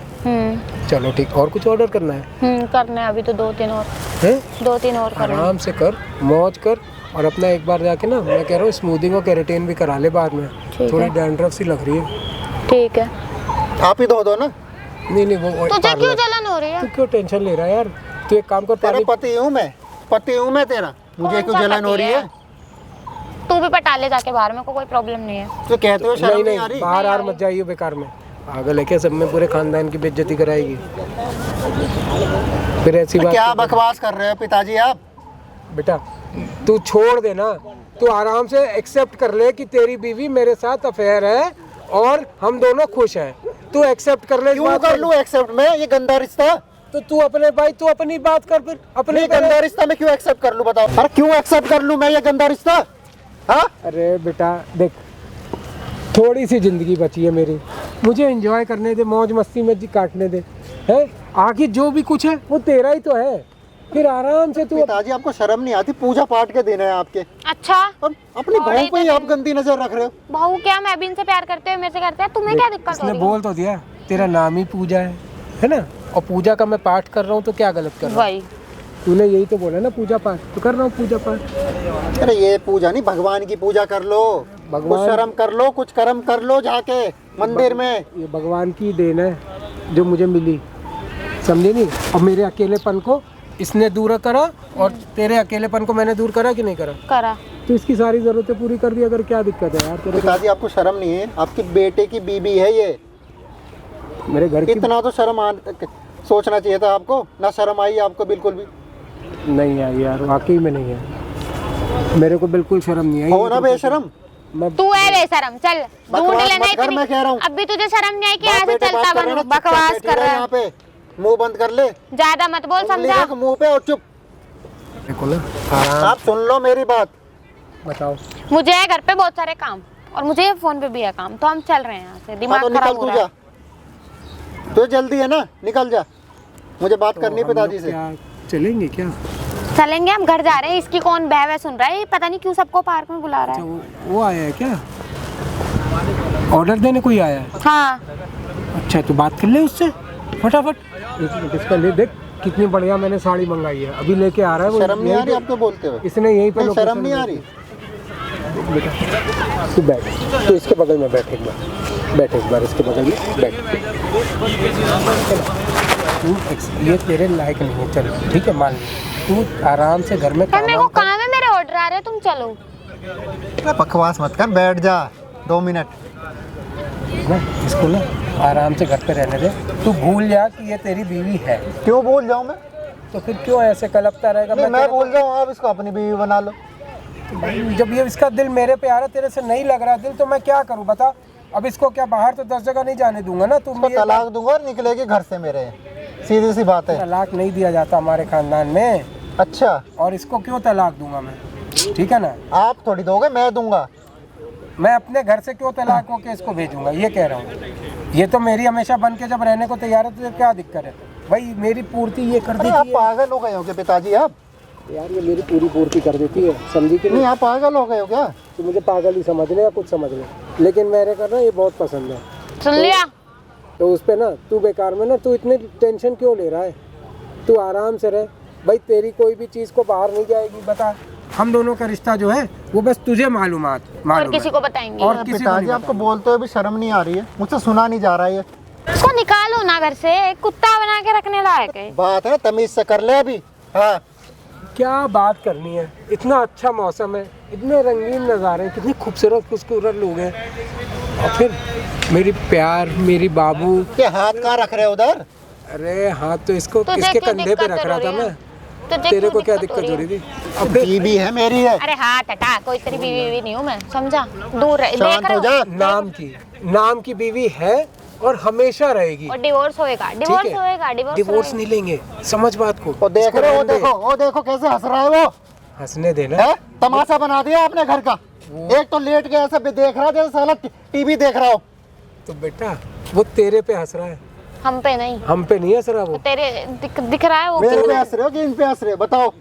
Speaker 5: चलो ठीक। और कुछ ऑर्डर करना है?
Speaker 3: करना है अभी तो 2-3 और।
Speaker 5: हैं?
Speaker 3: 2-3 और करना है।
Speaker 5: आराम से कर, मौज कर। और अपना एक बार जाके ना, मैं कह रहा हूँ स्मूदिंग और केराटिन भी करा ले बाद में।
Speaker 3: ठीक
Speaker 5: थोड़ी
Speaker 3: है।
Speaker 5: डैंड्रफ सी लग रही है।
Speaker 3: ठीक है।
Speaker 1: आप ही धो दो ना।
Speaker 5: नहीं वो
Speaker 3: तुझे क्यों
Speaker 5: पार्लर।
Speaker 3: जलन हो रही है?
Speaker 5: तू क्यों टेंशन ले रहा है यार? तू एक काम कर,
Speaker 1: तेरा
Speaker 5: पानी।
Speaker 1: पति हूँ मैं, पति हूँ मैं तेरा। मुझे
Speaker 3: कौन
Speaker 1: क्यों
Speaker 3: सा
Speaker 1: जलन हो
Speaker 3: पति
Speaker 1: रही है?
Speaker 3: तू भी पटा ले जाके बाहर में, को कोई प्रॉब्लम नहीं है।
Speaker 1: तो कहते हुए शर्म नहीं आ रही?
Speaker 5: बाहर आर मत जाइए बेकार में। पागल है क्या? सब में पूरे खानदान की बेइज्जती कराएगी फिर ऐसी बात।
Speaker 1: क्या बकवास कर रहे हो पिताजी आप?
Speaker 5: बेटा तू छोड़ देना, तू आराम से एक्सेप्ट कर ले कि तेरी बीवी मेरे साथ अफेयर है और हम दोनों खुश हैं। तू एक्सेप्ट कर ले इस
Speaker 1: क्यों
Speaker 5: बात
Speaker 1: कर
Speaker 5: को।
Speaker 1: लूं एक्सेप्ट मैं? ये गंदा रिश्ता,
Speaker 5: तो तू अपने भाई तू अपनी बात कर फिर अपने
Speaker 1: ये गंदा रिश्ता मैं क्यों एक्सेप्ट कर लूं बताओ? अरे क्यों एक्सेप्ट कर लूं मैं ये गंदा रिश्ता? हाँ
Speaker 5: अरे बेटा देख, थोड़ी सी जिंदगी बची है मेरी, मुझे एंजॉय करने दे, मौज मस्ती में काटने दे, है आगे जो भी कुछ है वो तेरा ही तो है, फिर आराम से तू
Speaker 1: पिताजी आपको शर्म नहीं आती? पूजा पाठ के दिन है आपके
Speaker 3: अच्छा
Speaker 1: और अपनी बहू पे ही आप गंदी नजर रख रहे हो।
Speaker 3: बहू क्या, मैं भी इनसे प्यार करते हैं, मेरे से करते हैं, तुम्हें क्या दिक्कत हो
Speaker 5: इसने
Speaker 3: रही है?
Speaker 5: बोल तो दिया तेरा नाम ही पूजा है ना, और पूजा का मैं पाठ कर रहा हूँ तो क्या गलत कर रहा हूँ?
Speaker 3: वही
Speaker 5: तूने यही तो बोला ना पूजा पाठ, तो कर रहा हूँ पूजा पाठ।
Speaker 1: अरे ये पूजा नहीं, भगवान की पूजा कर लो,
Speaker 5: भगवान-
Speaker 1: कुछ शर्म कर लो, कुछ कर्म कर लो जाके मंदिर में।
Speaker 5: ये भगवान की देन है जो मुझे मिली, समझे नहीं? और मेरे अकेलेपन को इसने दूर करा और तेरे अकेलेपन को मैंने दूर करा कि नहीं करा?
Speaker 3: करा।
Speaker 5: तो इसकी सारी जरूरतें पूरी कर दी, अगर क्या दिक्कत है यार तेरे को?
Speaker 1: पिताजी आपको शर्म नहीं है? आपकी बेटे की बीबी है ये,
Speaker 5: मेरे घर की
Speaker 1: इतना तो शर्म सोचना चाहिए था आपको। ना शर्म आई आपको बिल्कुल भी?
Speaker 5: नहीं आई यार, वाकई में नहीं है, मेरे को बिल्कुल शर्म नहीं आई।
Speaker 1: हो ना बेशरम?
Speaker 5: मैं
Speaker 3: तू है बेशरम, चल ढूंढ
Speaker 1: बकवास
Speaker 3: लेना
Speaker 1: मत कर,
Speaker 3: इतनी।
Speaker 1: मैं कह रहा हूँ।
Speaker 3: अब भी तुझे शर्म नहीं आई कि
Speaker 1: बाप
Speaker 3: ऐसे
Speaker 1: बेटे
Speaker 3: चलता
Speaker 1: बात कर रहे
Speaker 3: बनू,
Speaker 1: हैं ना, चुपचाप
Speaker 3: बकवास
Speaker 1: बैठी
Speaker 3: कर
Speaker 1: रहे
Speaker 3: रहा
Speaker 1: यहाँ
Speaker 3: है,
Speaker 1: पे, मुंह बंद कर ले,
Speaker 3: ज्यादा मत बोल,
Speaker 1: उंगली
Speaker 3: समझा?
Speaker 1: रख मुंह पे और चुप।
Speaker 5: देखो ना, आराम
Speaker 1: आप सुन लो मेरी बात।
Speaker 5: बताओ।
Speaker 3: मुझे है घर पे बहुत सारे काम और मुझे फोन पे भी है काम, तो हम चल रहे हैं यहाँ से,
Speaker 1: हाँ
Speaker 3: दिमाग
Speaker 1: तो
Speaker 3: खराब
Speaker 1: निकल
Speaker 3: हो
Speaker 1: तू
Speaker 3: रहा
Speaker 1: जा,
Speaker 3: है।
Speaker 1: तो जल्दी है ना, निकल जा, मुझे बात
Speaker 5: तो
Speaker 1: करनी है
Speaker 5: हम
Speaker 1: पिताजी
Speaker 5: लोग
Speaker 1: से।
Speaker 5: क्या चलेंगे क्या?
Speaker 3: चलेंगे, हम घर जा रहे हैं, इसकी कौन बहवे सुन रहा है, ये पता नहीं क्यों सबको पार्क में बुला रहा
Speaker 5: अच्छा,
Speaker 3: है।
Speaker 5: वो आया है क्या? ऑर्डर देने कोई आया है?
Speaker 3: हाँ
Speaker 5: अच्छा तो बात कर ले उससे फटाफट। इसका ले देख कितनी बढ़िया मैंने साड़ी मंगाई है, अभी लेके आ रहा है वो।
Speaker 1: शर्म नहीं आ
Speaker 5: यहीं
Speaker 1: रही
Speaker 5: पे-
Speaker 1: आपको बोलते हुए?
Speaker 5: इसने यहीं पे
Speaker 1: नहीं, शर्म
Speaker 5: लोकेशन
Speaker 1: नहीं आ
Speaker 5: भेजी।
Speaker 1: रही?
Speaker 5: बेटा तू बैठ, तू इसके बगल में बैठ एक बार, बैठ एक बार इसके बगल में बैठ। तू ये तेरे लायक नहीं है, चल ठीक है मान ली, तू आराम से घर में
Speaker 3: यार मेरे को
Speaker 5: काम
Speaker 3: काम है, मेरे ऑर्डर आ रहे हैं, तुम चलो।
Speaker 1: अरे बकवास मत कर, बैठ जा 2 मिनट।
Speaker 5: कर ना, इसको ना आराम से घर पे रहने दे। तू भूल जा कि ये तेरी बीवी है,
Speaker 1: क्यों बोल जाऊँ मैं?
Speaker 5: तो फिर क्यों ऐसे कलपता रहेगा?
Speaker 1: नहीं मैं
Speaker 5: तेरे को-
Speaker 1: बोल जाऊँ, आप इसको अपनी बीवी बना लो।
Speaker 5: जब ये इसका दिल मेरे पे आ रहा है, तेरे से नहीं लग रहा दिल, तो मैं क्या करूं बता? अब इसको क्या बाहर तो 10 जगह नहीं जाने दूंगा ना। तुम
Speaker 1: उसको तलाक दूंगा और निकलेगी घर से मेरे, सीधी सी बात है।
Speaker 5: तलाक नहीं दिया जाता हमारे खानदान में,
Speaker 1: अच्छा
Speaker 5: और इसको क्यों तलाक दूंगा मैं? ठीक है ना,
Speaker 1: आप थोड़ी दोगे, मैं दूंगा।
Speaker 5: मैं अपने घर से क्यों तलाक होके इसको भेजूंगा, ये कह रहा हूँ। ये तो मेरी हमेशा बन के जब रहने को तैयार है, तुझे क्या दिक्कत है? भाई मेरी पूर्ति ये कर
Speaker 1: अरे आप
Speaker 5: देती है
Speaker 1: पागल हो गए हो क्या पिताजी? आप
Speaker 5: यार, ये मेरी पूरी पूर्ति कर देती है, समझी कि
Speaker 1: नहीं, आप पागल हो गए हो क्या?
Speaker 5: तो मुझे पागल ही समझ ले या कुछ समझ ले, लेकिन मेरे को ना ये बहुत पसंद है।
Speaker 3: सुन लिया?
Speaker 5: तो उस पे ना तू बेकार में ना, तू इतनी टेंशन क्यों ले रहा है? तू आराम से रह भाई, तेरी कोई भी चीज़ को बाहर नहीं जाएगी। बता, हम दोनों का रिश्ता जो है वो बस तुझे मालूम
Speaker 3: और किसी
Speaker 5: है।
Speaker 3: को बताएंगे?
Speaker 5: और
Speaker 1: अरे
Speaker 5: किसी को
Speaker 1: पिताजी
Speaker 5: नहीं
Speaker 1: आपको बोलते हुए भी शर्म नहीं आ रही है? मुझसे सुना नहीं जा रहा है ये
Speaker 3: इसको निकालो ना घर से, कुत्ता बना के रखने लायक है।
Speaker 1: बात है ना, तमीज से कर ले अभी। हाँ
Speaker 5: क्या बात करनी है? इतना अच्छा मौसम है, इतने रंगीन नज़ारे हैं, कितने खूबसूरत लोग हैं, और फिर मेरी प्यार, मेरी बाबू।
Speaker 1: ये हाथ कहाँ रख रहे हो उधर?
Speaker 5: अरे हाँ, तो इसको
Speaker 3: तुझे
Speaker 5: किसके
Speaker 3: क्यों
Speaker 5: कंधे पे
Speaker 3: दिक्कत
Speaker 5: रख रहा
Speaker 3: हो
Speaker 5: था
Speaker 3: रही है?
Speaker 5: मैं?
Speaker 3: तुझे
Speaker 5: तेरे
Speaker 3: क्यों
Speaker 5: को क्या दिक्कत हो रही थी? अब फिर
Speaker 1: बीबी है मेरी है।
Speaker 3: अरे हाथ हटा, कोई तेरी बीवी नहीं हूँ मैं, समझा? दूर रह, देख
Speaker 1: शांत
Speaker 3: रहे
Speaker 1: हो जा।
Speaker 3: हो?
Speaker 5: नाम की बीवी है और हमेशा रहेगी।
Speaker 3: और डिवोर्स होएगा, डिवोर्स
Speaker 5: ठीक है?
Speaker 3: होएगा,
Speaker 5: डिवोर्स नहीं लेंगे, समझ बात को।
Speaker 1: वो देख
Speaker 5: इसको
Speaker 1: रहे हो,
Speaker 5: रहने दे।
Speaker 1: देखो वो देखो कैसे हंस रहा है वो,
Speaker 5: हंसने देना।
Speaker 1: है? तमाशा बना दिया आपने घर का। एक तो लेट के ऐसे भी देख रहा है जैसे साला टीवी देख रहा हो।
Speaker 5: तो बेटा वो तेरे पे हंस रहा है,
Speaker 3: हम पे नहीं,
Speaker 5: हम पे नहीं हंस रहा
Speaker 3: तो
Speaker 5: वो।
Speaker 3: तेरे दिख रहा है वो।
Speaker 1: मेरे पे हंस रहे हो कि इन पे हंस रहे हो? बताओ।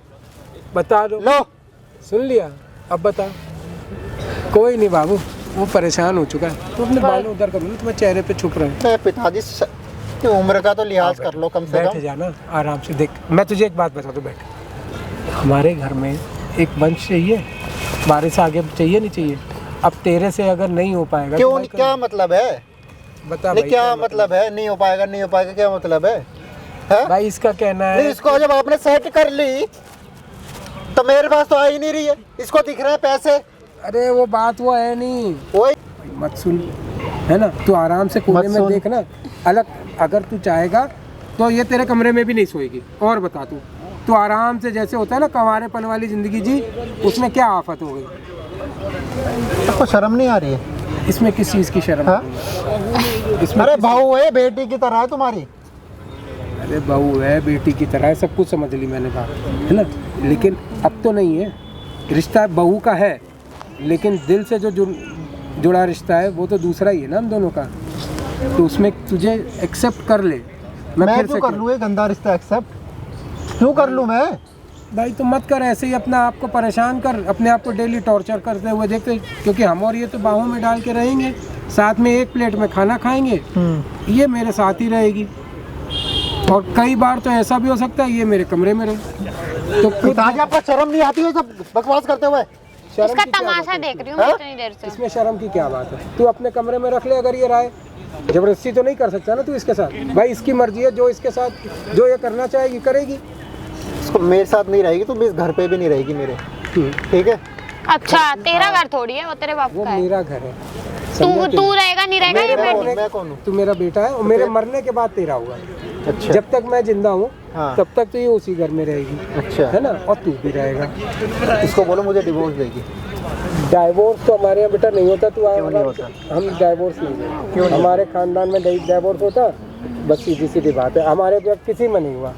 Speaker 5: बता दो।
Speaker 1: लो
Speaker 5: सुन लिया, अब बता। कोई नहीं बाबू, वो परेशान हो चुका है। तू अपने बाल उधर कर लो, तुम्हारे चेहरे पे छुप रहे हैं।
Speaker 1: मैं पिताजी की उम्र का तो लिहाज कर लो कम से
Speaker 5: बैठ
Speaker 1: कम।
Speaker 5: जाना आराम से। देख मैं तुझे एक बात बता दूं, बैठ। हमारे घर में एक वंश चाहिए, हमारे से आगे चाहिए नहीं चाहिए? अब तेरे से अगर नहीं हो पाएगा तो
Speaker 1: क्यों?
Speaker 5: भाई
Speaker 1: क्या मतलब है?
Speaker 5: बता
Speaker 1: नहीं
Speaker 5: भाई,
Speaker 1: क्या मतलब है? नहीं हो पाएगा, नहीं हो पाएगा, क्या मतलब है? हैं?
Speaker 5: भाई इसका कहना
Speaker 1: नहीं,
Speaker 5: है।
Speaker 1: इसको जब आपने सेट कर ली तो मेरे पास तो आ ही नहीं रही है। इसको दिख रहे हैं पैसे।
Speaker 5: अरे वो बात वो है नहीं,
Speaker 1: वही
Speaker 5: मत सुन, है ना? तू आराम से कोने
Speaker 1: मत
Speaker 5: में
Speaker 1: सुन।
Speaker 5: देख ना, अलग। अगर तू चाहेगा तो ये तेरे कमरे में भी नहीं सोएगी। और बता तू आराम से, जैसे होता है ना कंवारेपन वाली जिंदगी जी, उसमें क्या आफत हो गई?
Speaker 1: आपको शर्म नहीं आ रही है?
Speaker 5: इसमें किस चीज़ की शर्म?
Speaker 1: हाँ?
Speaker 5: इसमें
Speaker 1: अरे बहू है, बेटी की तरह है तुम्हारी।
Speaker 5: अरे बहू है, बेटी की तरह है, सब कुछ समझ ली मैंने बात, है ना। लेकिन अब तो नहीं है, रिश्ता बहू का है, लेकिन दिल से जो जुड़ा रिश्ता है वो तो दूसरा ही है ना हम दोनों का। तो उसमें तुझे एक्सेप्ट कर ले।
Speaker 1: मैं
Speaker 5: फिर
Speaker 1: क्यों
Speaker 5: से
Speaker 1: कर लूँ ये गंदा रिश्ता एक्सेप्ट? क्यों कर लूँ मैं?
Speaker 5: भाई तो मत कर ऐसे ही, अपना आप को परेशान कर, अपने आप को डेली टॉर्चर करते हुए देखते, क्योंकि हम और ये तो बाहों में डाल के रहेंगे, साथ में एक प्लेट में खाना खाएंगे, ये मेरे साथ ही रहेगी। और कई बार तो ऐसा भी हो सकता है ये मेरे कमरे में रहे। तो
Speaker 1: पिताजी आपको शर्म नहीं आती है सब बकवास करते हुए?
Speaker 5: शर्म
Speaker 3: इसका
Speaker 5: की क्या
Speaker 3: तमाशा
Speaker 5: बात है?
Speaker 3: देख रही हूँ मैं इतनी देर से।
Speaker 5: इसमें शर्म की क्या बात है? तू अपने कमरे में रख ले, अगर ये राय जबरदस्ती तो नहीं कर सकता ना तू इसके साथ। भाई इसकी मर्जी है, जो इसके साथ जो ये करना चाहेगी करेगी।
Speaker 1: इसको मेरे साथ नहीं रहेगी तो इस घर पे भी नहीं रहेगी मेरे, ठीक है?
Speaker 3: अच्छा तेरा घर थोड़ी है, वो तेरे बाप
Speaker 5: वो
Speaker 3: का है।
Speaker 5: मेरा घर है।
Speaker 3: तू रहेगा नहीं रहेगा ये बेटी?
Speaker 1: मैं कौन हूँ?
Speaker 5: तू मेरा बेटा है और मेरे मरने के बाद तेरा होगा।
Speaker 1: अच्छा
Speaker 5: जब तक मैं जिंदा हूँ
Speaker 1: हाँ।
Speaker 5: तब तक तो ये उसी घर में रहेगी,
Speaker 1: अच्छा
Speaker 5: है ना। और तू भी रहेगा।
Speaker 1: इसको बोलो मुझे डिवोर्स देगी।
Speaker 5: डाइवोर्स तो हमारे यहाँ बेटा नहीं होता। तू
Speaker 1: क्यों नहीं होता?
Speaker 5: हम डाइवोर्स नहीं देंगे।
Speaker 1: क्यों नहीं?
Speaker 5: हमारे खानदान में डाइवोर्स होता, बस सीधी सीधी बात है, हमारे यहाँ किसी में नहीं हुआ।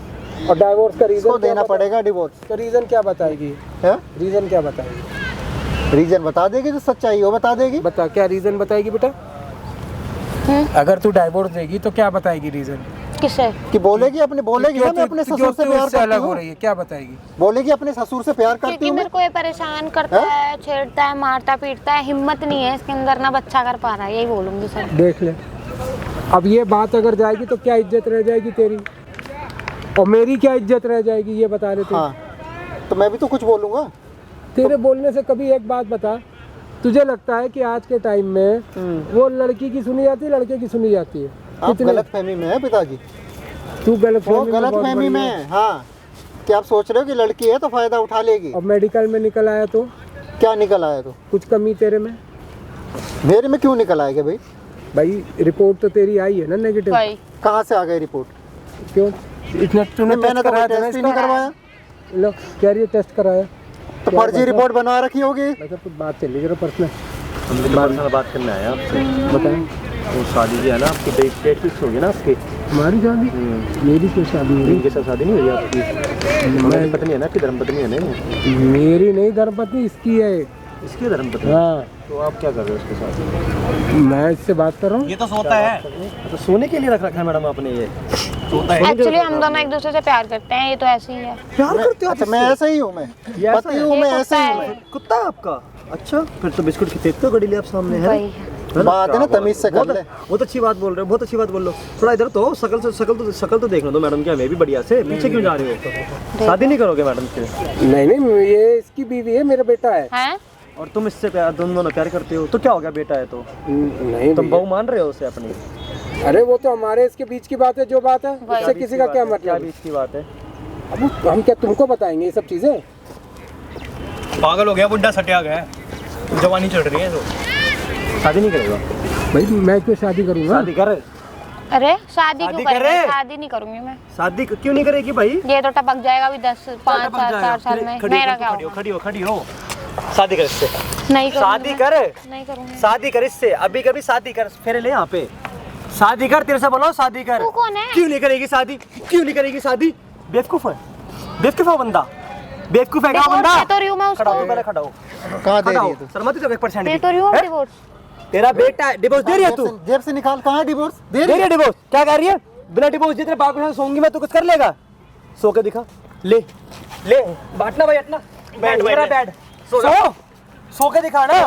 Speaker 5: और डाइवोर्स का
Speaker 1: इसको
Speaker 5: रीजन
Speaker 1: देना पड़ेगा डिवोर्स
Speaker 5: तो रीजन क्या बताएगी?
Speaker 1: है?
Speaker 5: रीजन क्या बताएगी?
Speaker 1: रीजन बता देगी, जो सच्चाई हो बता देगी।
Speaker 5: बता, क्या रीजन बताएगी बेटा? अगर तू डाइवोर्स देगी तो क्या बताएगी रीजन?
Speaker 3: किसे?
Speaker 1: कि बोलेगी अपने, बोलेगी ना मैं अपने ससुर से प्यार करती
Speaker 5: अलग हो
Speaker 1: हूँ।
Speaker 5: रही है, क्या बताएगी?
Speaker 1: बोलेगी अपने ससुर से प्यार करती
Speaker 3: क्योंकि
Speaker 1: हूँ मैं।
Speaker 3: मेरे को ये परेशान करता है, छेड़ता है, मारता पीटता है, हिम्मत नहीं है इसके अंदर ना बच्चा कर पा रहा है, यही बोलूंगी सर।
Speaker 5: देख ले, अब ये बात अगर जाएगी तो क्या इज्जत रह जाएगी तेरी, और मेरी क्या इज्जत रह जाएगी, ये बता रहे थे।
Speaker 1: हाँ तो मैं भी तो कुछ बोलूंगा।
Speaker 5: तेरे बोलने से कभी एक बात बता, तुझे लगता है कि आज के टाइम में वो लड़की की सुनी जाती है, लड़के की सुनी जाती है?
Speaker 1: आप गलत फहमी में है पिताजी,
Speaker 5: तू गलत
Speaker 1: वो गलत फहमी में है। हाँ क्या आप सोच रहे हो कि लड़की है तो फायदा उठा लेगी?
Speaker 5: और मेडिकल में निकल आया तो
Speaker 1: क्या निकल आया? तो
Speaker 5: कुछ कमी तेरे में?
Speaker 1: मेरे में क्यों निकल आएगा भाई?
Speaker 5: भाई रिपोर्ट तो तेरी आई है ना नेगेटिव।
Speaker 3: भाई
Speaker 1: कहाँ से आ गई रिपोर्ट?
Speaker 5: क्यों इतना तूने
Speaker 1: मैंने
Speaker 5: टेस्ट
Speaker 1: तो
Speaker 5: कराया था ना
Speaker 1: टेस्ट ही नहीं
Speaker 5: इसका?
Speaker 1: करवाया।
Speaker 5: लो कह रही है टेस्ट कराया।
Speaker 1: तो फर्जी रिपोर्ट बनवा रखी होगी।
Speaker 5: अच्छा कुछ बात चल रही है पर्सनल,
Speaker 6: बात करना है आपसे।
Speaker 5: बताएं।
Speaker 6: वो शादी जो है ना आपकी डेट फिक्स होगी ना आपकी?
Speaker 5: हमारी शादी? मेरी क्यों शादी हुई?
Speaker 6: इनके साथ शादी नहीं हुई आपकी? हमारी पत्नी है ना, आपकी धर्मपत्नी है ना?
Speaker 5: मेरी नहीं धर्मपत्नी, इसकी है।
Speaker 6: इसकी धर्मपत्नी?
Speaker 5: हाँ
Speaker 6: तो आप क्या कर रहे हो उसके साथ?
Speaker 5: मैं इससे बात कर रहा हूँ।
Speaker 6: ये तो सोता है। तो सोने के लिए रख रखा है मैडम आपने? ये सोता है?
Speaker 3: एक्चुअली हम दोनों एक दूसरे से प्यार करते हैं, ये तो ऐसे ही है।
Speaker 6: प्यार करते हो?
Speaker 1: अच्छा मैं ऐसा ही हूँ, मैं पति हूँ, मैं ऐसे ही हूँ मैं।
Speaker 6: कुत्ता है आपका? अच्छा फिर तो बिस्कुट की फेंक तो गड़ी ले आप सामने है
Speaker 3: भाई
Speaker 6: ना?
Speaker 1: बात है ना तमीज से कर ले।
Speaker 6: बहुत अच्छी बात बोल रहे हो, बहुत अच्छी बात बोल रहे हो। थोड़ा इधर तो शकल तो देखना दो मैडम, क्या मैं भी बढ़िया से पीछे क्यों जा रहे हो? शादी नहीं करोगे मैडम से?
Speaker 5: नहीं ये इसकी बीवी है, मेरा बेटा है।
Speaker 3: हैं?
Speaker 6: और तुम इससे प्यार, दोनों प्यार करते हो तो क्या हो गया? बेटा है तो
Speaker 5: नहीं
Speaker 6: तुम
Speaker 5: भैया।
Speaker 6: बहू मान रहे हो उसे अपनी?
Speaker 5: अरे वो तो हमारे इसके बीच की बात है, जो बात है उससे किसी का क्या
Speaker 6: क्या
Speaker 5: मतलब?
Speaker 6: बीच की बात है?
Speaker 5: अब हम क्या तुमको बताएंगे ये सब चीजें?
Speaker 4: पागल हो गया, बुढ़ा सटिया गया, जवानी चढ़ रही है। तो
Speaker 6: शादी नहीं करेगा?
Speaker 5: भाई मैं क्यों शादी करूंगा?
Speaker 6: शादी कर।
Speaker 3: अरे शादी क्यों
Speaker 6: शादी
Speaker 3: करेंगे?
Speaker 6: करे?
Speaker 3: शादी नहीं करूंगी मैं।
Speaker 6: शादी क्यों नहीं करेगी भाई?
Speaker 3: ये तो टपक जाएगा अभी 10-5 साल 4 साल में। मेरा क्या होगा?
Speaker 6: खड़ी हो शादी कर इससे।
Speaker 3: नहीं करूंगी
Speaker 6: शादी
Speaker 3: मैं।
Speaker 6: कर,
Speaker 3: नहीं करूंगी।
Speaker 6: शादी कर इससे, अभी कभी शादी कर। फेरे ले यहाँ पे, शादी कर, तेरे से बोलो शादी कर।
Speaker 3: तू कौन है?
Speaker 6: क्यों नहीं करेगी शादी? क्यों नहीं करेगी शादी? बेवकूफ है, बेवकूफ है बंदा, बेवकूफ है क्या
Speaker 3: डिवोर्स
Speaker 6: बंदा?
Speaker 3: दे तो रही हूँ मैं
Speaker 6: खड़ा हो,
Speaker 3: उसको।
Speaker 6: पहले खड़ा हो।
Speaker 1: कहाँ दे
Speaker 6: खड़ा
Speaker 1: रही
Speaker 6: हो,
Speaker 1: है तू?
Speaker 6: शर्मा तुझे 1%
Speaker 3: दे
Speaker 6: की?
Speaker 3: तो रही हूँ
Speaker 6: हैं?
Speaker 3: डिवोर्स।
Speaker 6: तेरा बेटा है, डिवोर्स दे रही है तू?
Speaker 1: जेब से निकाल। कहाँ डिवोर्स दे
Speaker 6: दे
Speaker 1: रही
Speaker 6: रही है डिवोर्स? क्या कह रही है? बिना डिवोर्स जितने बाप के साथ सोऊंगी मैं, तो कुछ कर लेगा? सो के दिखा, ले ले, बांटना भाई, हटना, बैठ, सो के दिखा ना,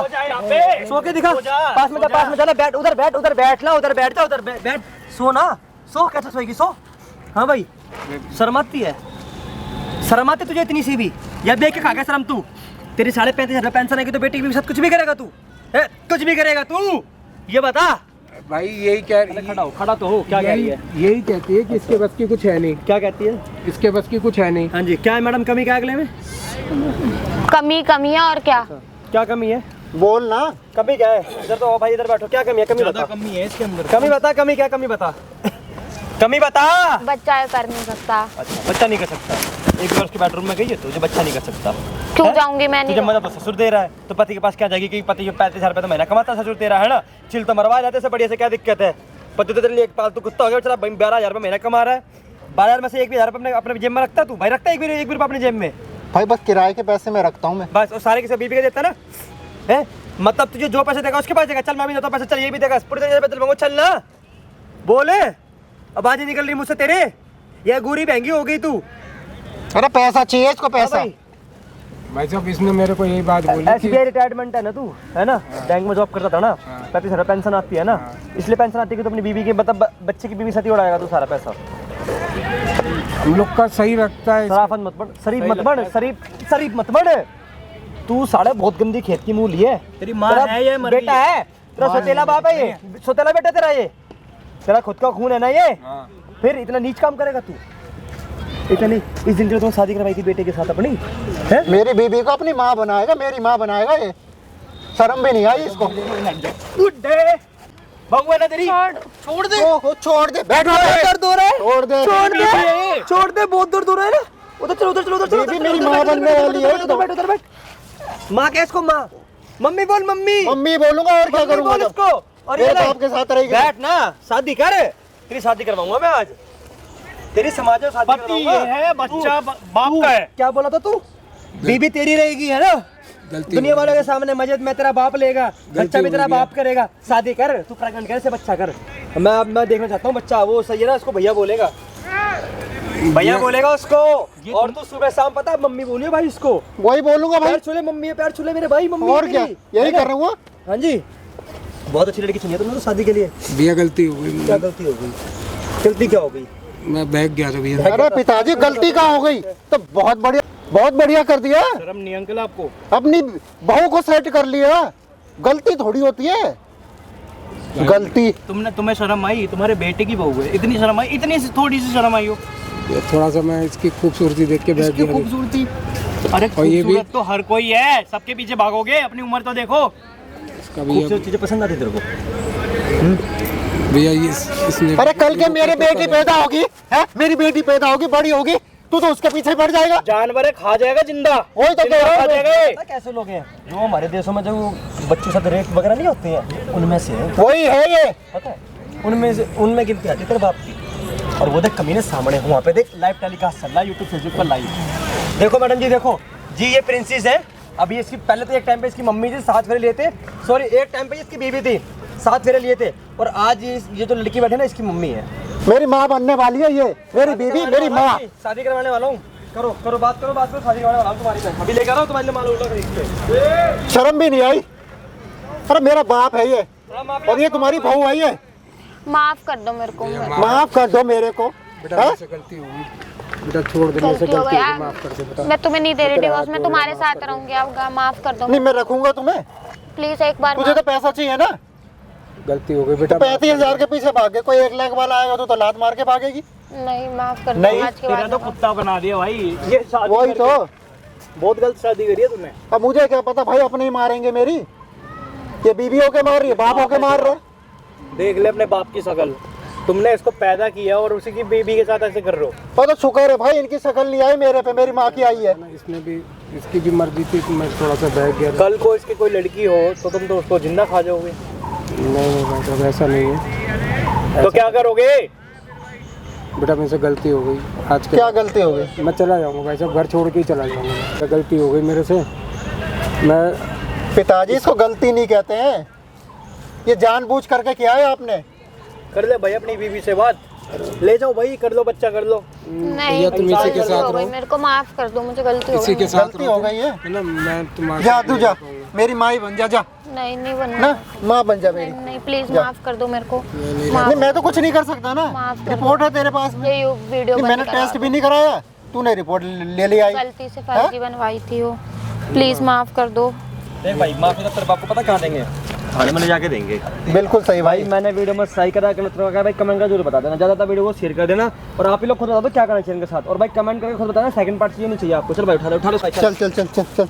Speaker 6: सो के दिखा, पास में जा ना, बैठ, उधर बैठ ना, उधर बैठ जा, उधर बैठ, सो ना, सो, कैसे सोएगी? सो। हाँ भाई, शर्म आती है? शर्म आती तुझे इतनी सी भी? या देख के खा गया शर्म तू? तेरी 35,500 पेंशन है कि तो बेटी के साथ कुछ भी करेगा तू? कुछ भी करेगा तू? ये बता
Speaker 5: भाई यही
Speaker 6: खड़ा तो हो। क्या कह रही है?
Speaker 5: यही कहती है कि इसके बस की कुछ है नहीं।
Speaker 6: क्या कहती है?
Speaker 5: इसके बस की कुछ है नहीं।
Speaker 6: हाँ जी, क्या है मैडम कमी? क्या अगले में
Speaker 3: कमी है और क्या?
Speaker 6: क्या कमी है?
Speaker 1: बोल ना।
Speaker 6: कमी क्या है? इधर तो आओ भाई, इधर बैठो। क्या कमी है? कमी बता।
Speaker 4: कमी है इसके अंदर।
Speaker 6: कमी बता, कमी क्या? कमी बता। कमी बता।
Speaker 3: बच्चा है, कर नहीं सकता।
Speaker 6: अच्छा बच्चा नहीं कर सकता, एक बार उसके बेडरूम में गई है तो जो बच्चा नहीं कर सकता।
Speaker 3: क्यों
Speaker 6: हैं?
Speaker 3: जाऊंगी मैं? नहीं
Speaker 6: तुझे मजा तो ससुर दे रहा है, तो पति के पास क्या जाएगी कि पति 35,000 रुपये तो महीना कमाता, ससुर तेरा है ना, चिल तो मरवा जाते से बढ़िया से, क्या दिक्कत है? पति तो तेरे लिए एक पालतू कुत्ता हो गया, बेचारा 12,000 रुपये महीना कमा रहा है। 12,000 में से 1,000 रुपये अपने जेब में रखता तू? भाई रखता है एक भी रुपये अपने जेब में?
Speaker 1: भाई बस किराए के पैसे मैं रखता हूँ मैं।
Speaker 6: बस, और सारे के सब बीबी के देता ना है। मतलब तुझे जो पैसे देगा उसके पास देगा। चल मैं भी देता हूँ पैसे, चल ये भी देगा, पूरे बदल चल ना, बोले। अब आज निकल रही मुझसे तेरे, यह गोरी महंगी हो गई तू।
Speaker 1: अरे पैसा चाहिए इसको, पैसा।
Speaker 5: भाई साहब इसने मेरे को यही बात बोली कि
Speaker 6: SBI रिटायरमेंट है ना तू, है ना, बैंक में जॉब करता था ना, 35,000 पेंशन आती है ना, इसलिए पेंशन आती है कि तो अपनी बीवी के मतलब बच्चे की बीवी साथ ही उड़ाएगा तू सारा पैसा।
Speaker 5: हम लोग का सही रखता है।
Speaker 6: सराफत मत बढ़, शरीफ मत बढ़, शरीफ मत बढ़। तू साढ़े बहुत गंदी खेत की मूली है। तेरी माँ है ये, बेटा है तेरा, सोतेला बाप है ये, सोतेला बेटा तेरा ये, तेरा खुद का खून है ना ये। फिर इतना नीच काम करेगा तू? इतनी इस दिन तुम शादी करवाई थी बेटे के साथ अपनी, है?
Speaker 1: मेरी बीबी को अपनी माँ बनाएगा, मेरी माँ बनाएगा ये? शर्म भी नहीं आई इसको।
Speaker 6: बहू है ना तेरी?
Speaker 1: छोड़ दे, छोड़ दे, बैठ
Speaker 6: दर्द हो रहा है,
Speaker 1: छोड़ दे,
Speaker 6: छोड़ दे, बहुत दर्द हो रहा है ना। उधर चलो, उधर चलो, उधर चलो।
Speaker 1: बीबी मेरी माँ बनने वाली है।
Speaker 6: उधर बैठ, उधर बैठ। माँ क्या इसको? माँ, मम्मी बोल, मम्मी।
Speaker 1: मम्मी बोलूंगा और क्या करूंगा
Speaker 6: बोल इसको। और
Speaker 1: मेरे
Speaker 6: ये
Speaker 1: बाप के साथ रहेगी।
Speaker 6: बैठ ना, शादी कर, तेरी शादी करवाऊंगा मैं आज, तेरी समाज में शादी करवाऊंगा।
Speaker 4: है बच्चा बाप का है।
Speaker 6: क्या बोला था तू? बीबी तेरी रहेगी है ना, दुनिया वालों के सामने मस्जिद में तेरा बाप लेगा, बच्चा भी तेरा बाप करेगा। शादी कर, तू प्रेग्नेंट कर से बच्चा कर। मैं देखना चाहता हूँ बच्चा, वो सही है ना, उसको भैया बोलेगा, भैया बोलेगा उसको। और तू सुबह शाम पता मम्मी बोलियो भाई उसको।
Speaker 1: वही बोलूंगा भाई।
Speaker 6: पैर छूले मम्मी, पैर छूले मेरे भाई, मम्मी।
Speaker 1: और क्या, यही कर रहा हूँ।
Speaker 6: हाँ जी, बहुत अच्छी लड़की चुनी है तुमने तो शादी के लिए।
Speaker 5: भैया गलती हो गई।
Speaker 6: क्या गलती हो गई? गलती क्या हो गई?
Speaker 5: मैं बहक गया था भैया।
Speaker 1: अरे पिताजी गलती कहाँ हो गई? तो बहुत बढ़िया कर दिया।
Speaker 4: शर्म नहीं अंकल आपको?
Speaker 1: अपनी बहू को सेट कर लिया, गलती थोड़ी होती है गलती।
Speaker 4: तुम्हें शर्म आई? तुम्हारे बेटे की बहू है, इतनी शर्म आई? इतनी सी थोड़ी सी शर्म आई हो?
Speaker 5: थोड़ा सा मैं इसकी खूबसूरती देख के बहक गया।
Speaker 4: खूबसूरती? अरे खूबसूरत तो हर कोई है, सबके पीछे भागोगे, अपनी उम्र तो देखो।
Speaker 6: खूबसूरत चीजें पसंद आती तेरे को?
Speaker 5: भैया इसने
Speaker 1: अरे कल के मेरी बेटी पैदा होगी, है मेरी बेटी पैदा होगी, बड़ी होगी, तू तो उसके पीछे पड़ जाएगा।
Speaker 4: जानवर है, खा जाएगा जिंदा।
Speaker 1: वही तो कह रहा हूँ।
Speaker 6: पता कैसे लोग हैं जो हमारे देशों में जो बच्चों के साथ रेप वगैरह नहीं होते हैं, उनमें से है।
Speaker 1: वही है ये।
Speaker 6: पता है उनमें गिनती आती है तेरे बाप की। और वो देख कमीने सामने वहाँ पे देख, लाइव टेलीकास्ट चल रहा है यूट्यूब फेसबुक पर लाइव। देखो मैडम जी, देखो जी, ये प्रिंसेस है। अभी इसकी पहले तो एक टाइम पे इसकी मम्मी थी, 7 फेरे लिए थे। सॉरी, एक टाइम पे इसकी बीवी थी, 7 फेरे लिए थे। और आज ये जो लड़की बैठे ना, इसकी मम्मी है।
Speaker 1: मेरी माँ बनने वाली है ये, मेरी बीवी, मेरी माँ।
Speaker 6: शादी करवाने वाला हूँ। करो बात करो, शादी करवाने वाला हूँ तुम्हारी। मैं अभी लेकर आ रहा हूँ तुम्हारे लिए माल उल्टा खरीद के।
Speaker 1: शर्म भी नहीं आई? अरे मेरा बाप है ये, और ये तुम्हारी बहू है ये।
Speaker 3: माफ कर दो मेरे को।
Speaker 1: माफ कर दो मेरे को।
Speaker 5: बेटा मुझसे गलती हो गई, बेटा छोड़ दे, मुझसे
Speaker 3: गलती हो
Speaker 5: गलती हो
Speaker 3: गया।
Speaker 5: गई, माफ कर दे बेटा।
Speaker 3: मैं तुम्हें नहीं दे रही डिवोर्स, मैं तुम्हारे साथ रहूंगी। अब माफ कर दो
Speaker 1: नहीं, मैं रखूंगा तुम्हें।
Speaker 3: प्लीज, एक बार।
Speaker 1: तुझे तो पैसा चाहिए ना?
Speaker 5: गलती हो गई बेटा।
Speaker 1: 35,000 के पीछे भागे, कोई 1 लाख वाला आएगा तो लात मार के भागेगी।
Speaker 3: नहीं, माफ कर दो।
Speaker 1: नहीं,
Speaker 3: आज के
Speaker 4: तेरा
Speaker 3: बाद
Speaker 4: तो कुत्ता बना दिया भाई ये शादी।
Speaker 1: वही तो,
Speaker 4: बहुत गलत शादी करी है तुमने।
Speaker 1: अब मुझे क्या पता भाई, अपने ही मारेंगे मेरी। ये बीवी होके मार रही है, बाप होके मार रहा है।
Speaker 4: देख ले अपने बाप की शकल, तुमने इसको पैदा किया और उसी की बेबी के साथ ऐसे कर रहे हो।
Speaker 1: पर तो शुक्र है भाई, इनकी शक्ल नहीं आई मेरे पे, मेरी माँ की आई है।
Speaker 5: इसमें भी इसकी भी मर्जी थी, तो मैं थोड़ा सा बहक गया।
Speaker 4: कल को इसकी कोई लड़की हो तो तुम तो उसको जिंदा खा जाओगे।
Speaker 5: नहीं भाई साहब, ऐसा नहीं है।
Speaker 4: तो क्या करोगे?
Speaker 5: बेटा मुझसे गलती हो गई आज के।
Speaker 1: क्या गलती हो गई?
Speaker 5: मैं चला जाऊंगा भाई साहब, घर छोड़ के ही चला जाऊंगा। क्या गलती हो गई मेरे से? मैं
Speaker 1: पिताजी इसको गलती नहीं कहते हैं, ये जानबूझ करके किया है आपने।
Speaker 4: कर ले भाई अपनी बीवी से बात, ले जाओ भाई, कर लो बच्चा, कर लो।
Speaker 3: नहीं,
Speaker 5: तुम इसी के साथ रहो।
Speaker 3: मेरे को माफ कर दो, मुझे गलती हो
Speaker 5: इसी
Speaker 3: गई।
Speaker 5: के साथ
Speaker 1: गलती हो गई है
Speaker 5: ना, मैं तुम्हारे
Speaker 1: जा, तू जा, मेरी माँ ही बन जा। जा
Speaker 3: नहीं बनना
Speaker 1: ना, माँ बन जा मेरी।
Speaker 3: नहीं, प्लीज
Speaker 1: जा।
Speaker 3: माफ कर दो मेरे को।
Speaker 1: नहीं, मैं तो कुछ नहीं कर सकता ना,
Speaker 3: माफ कर
Speaker 1: रिपोर्ट है तेरे पास में।
Speaker 3: ये वीडियो
Speaker 1: नहीं, मैंने टेस्ट भी नहीं कराया, तूने रिपोर्ट ले ली आई।
Speaker 3: गलती से फर्जी बनवाई थी वो, प्लीज माफ कर दो।
Speaker 6: देख भाई, माफी तो तेरे बाप को पता कहाँ देंगे? थाने में ले जाके देंगे।
Speaker 1: बिल्कुल सही भाई।
Speaker 6: मैंने वीडियो में सही करा, गलत करा भाई, कमेंट कर जरूर बता देना। ज़्यादा बेवीडियो को शेयर कर देना, और आप ही लोग खुद बता दो क्या करना चाहिए इनके साथ। और भाई कमेंट करके खुद बताना, सेकंड पार्ट चाहिए नहीं चाहिए आपको। चल भाई, उठा लो
Speaker 1: चल चल चल चल चल।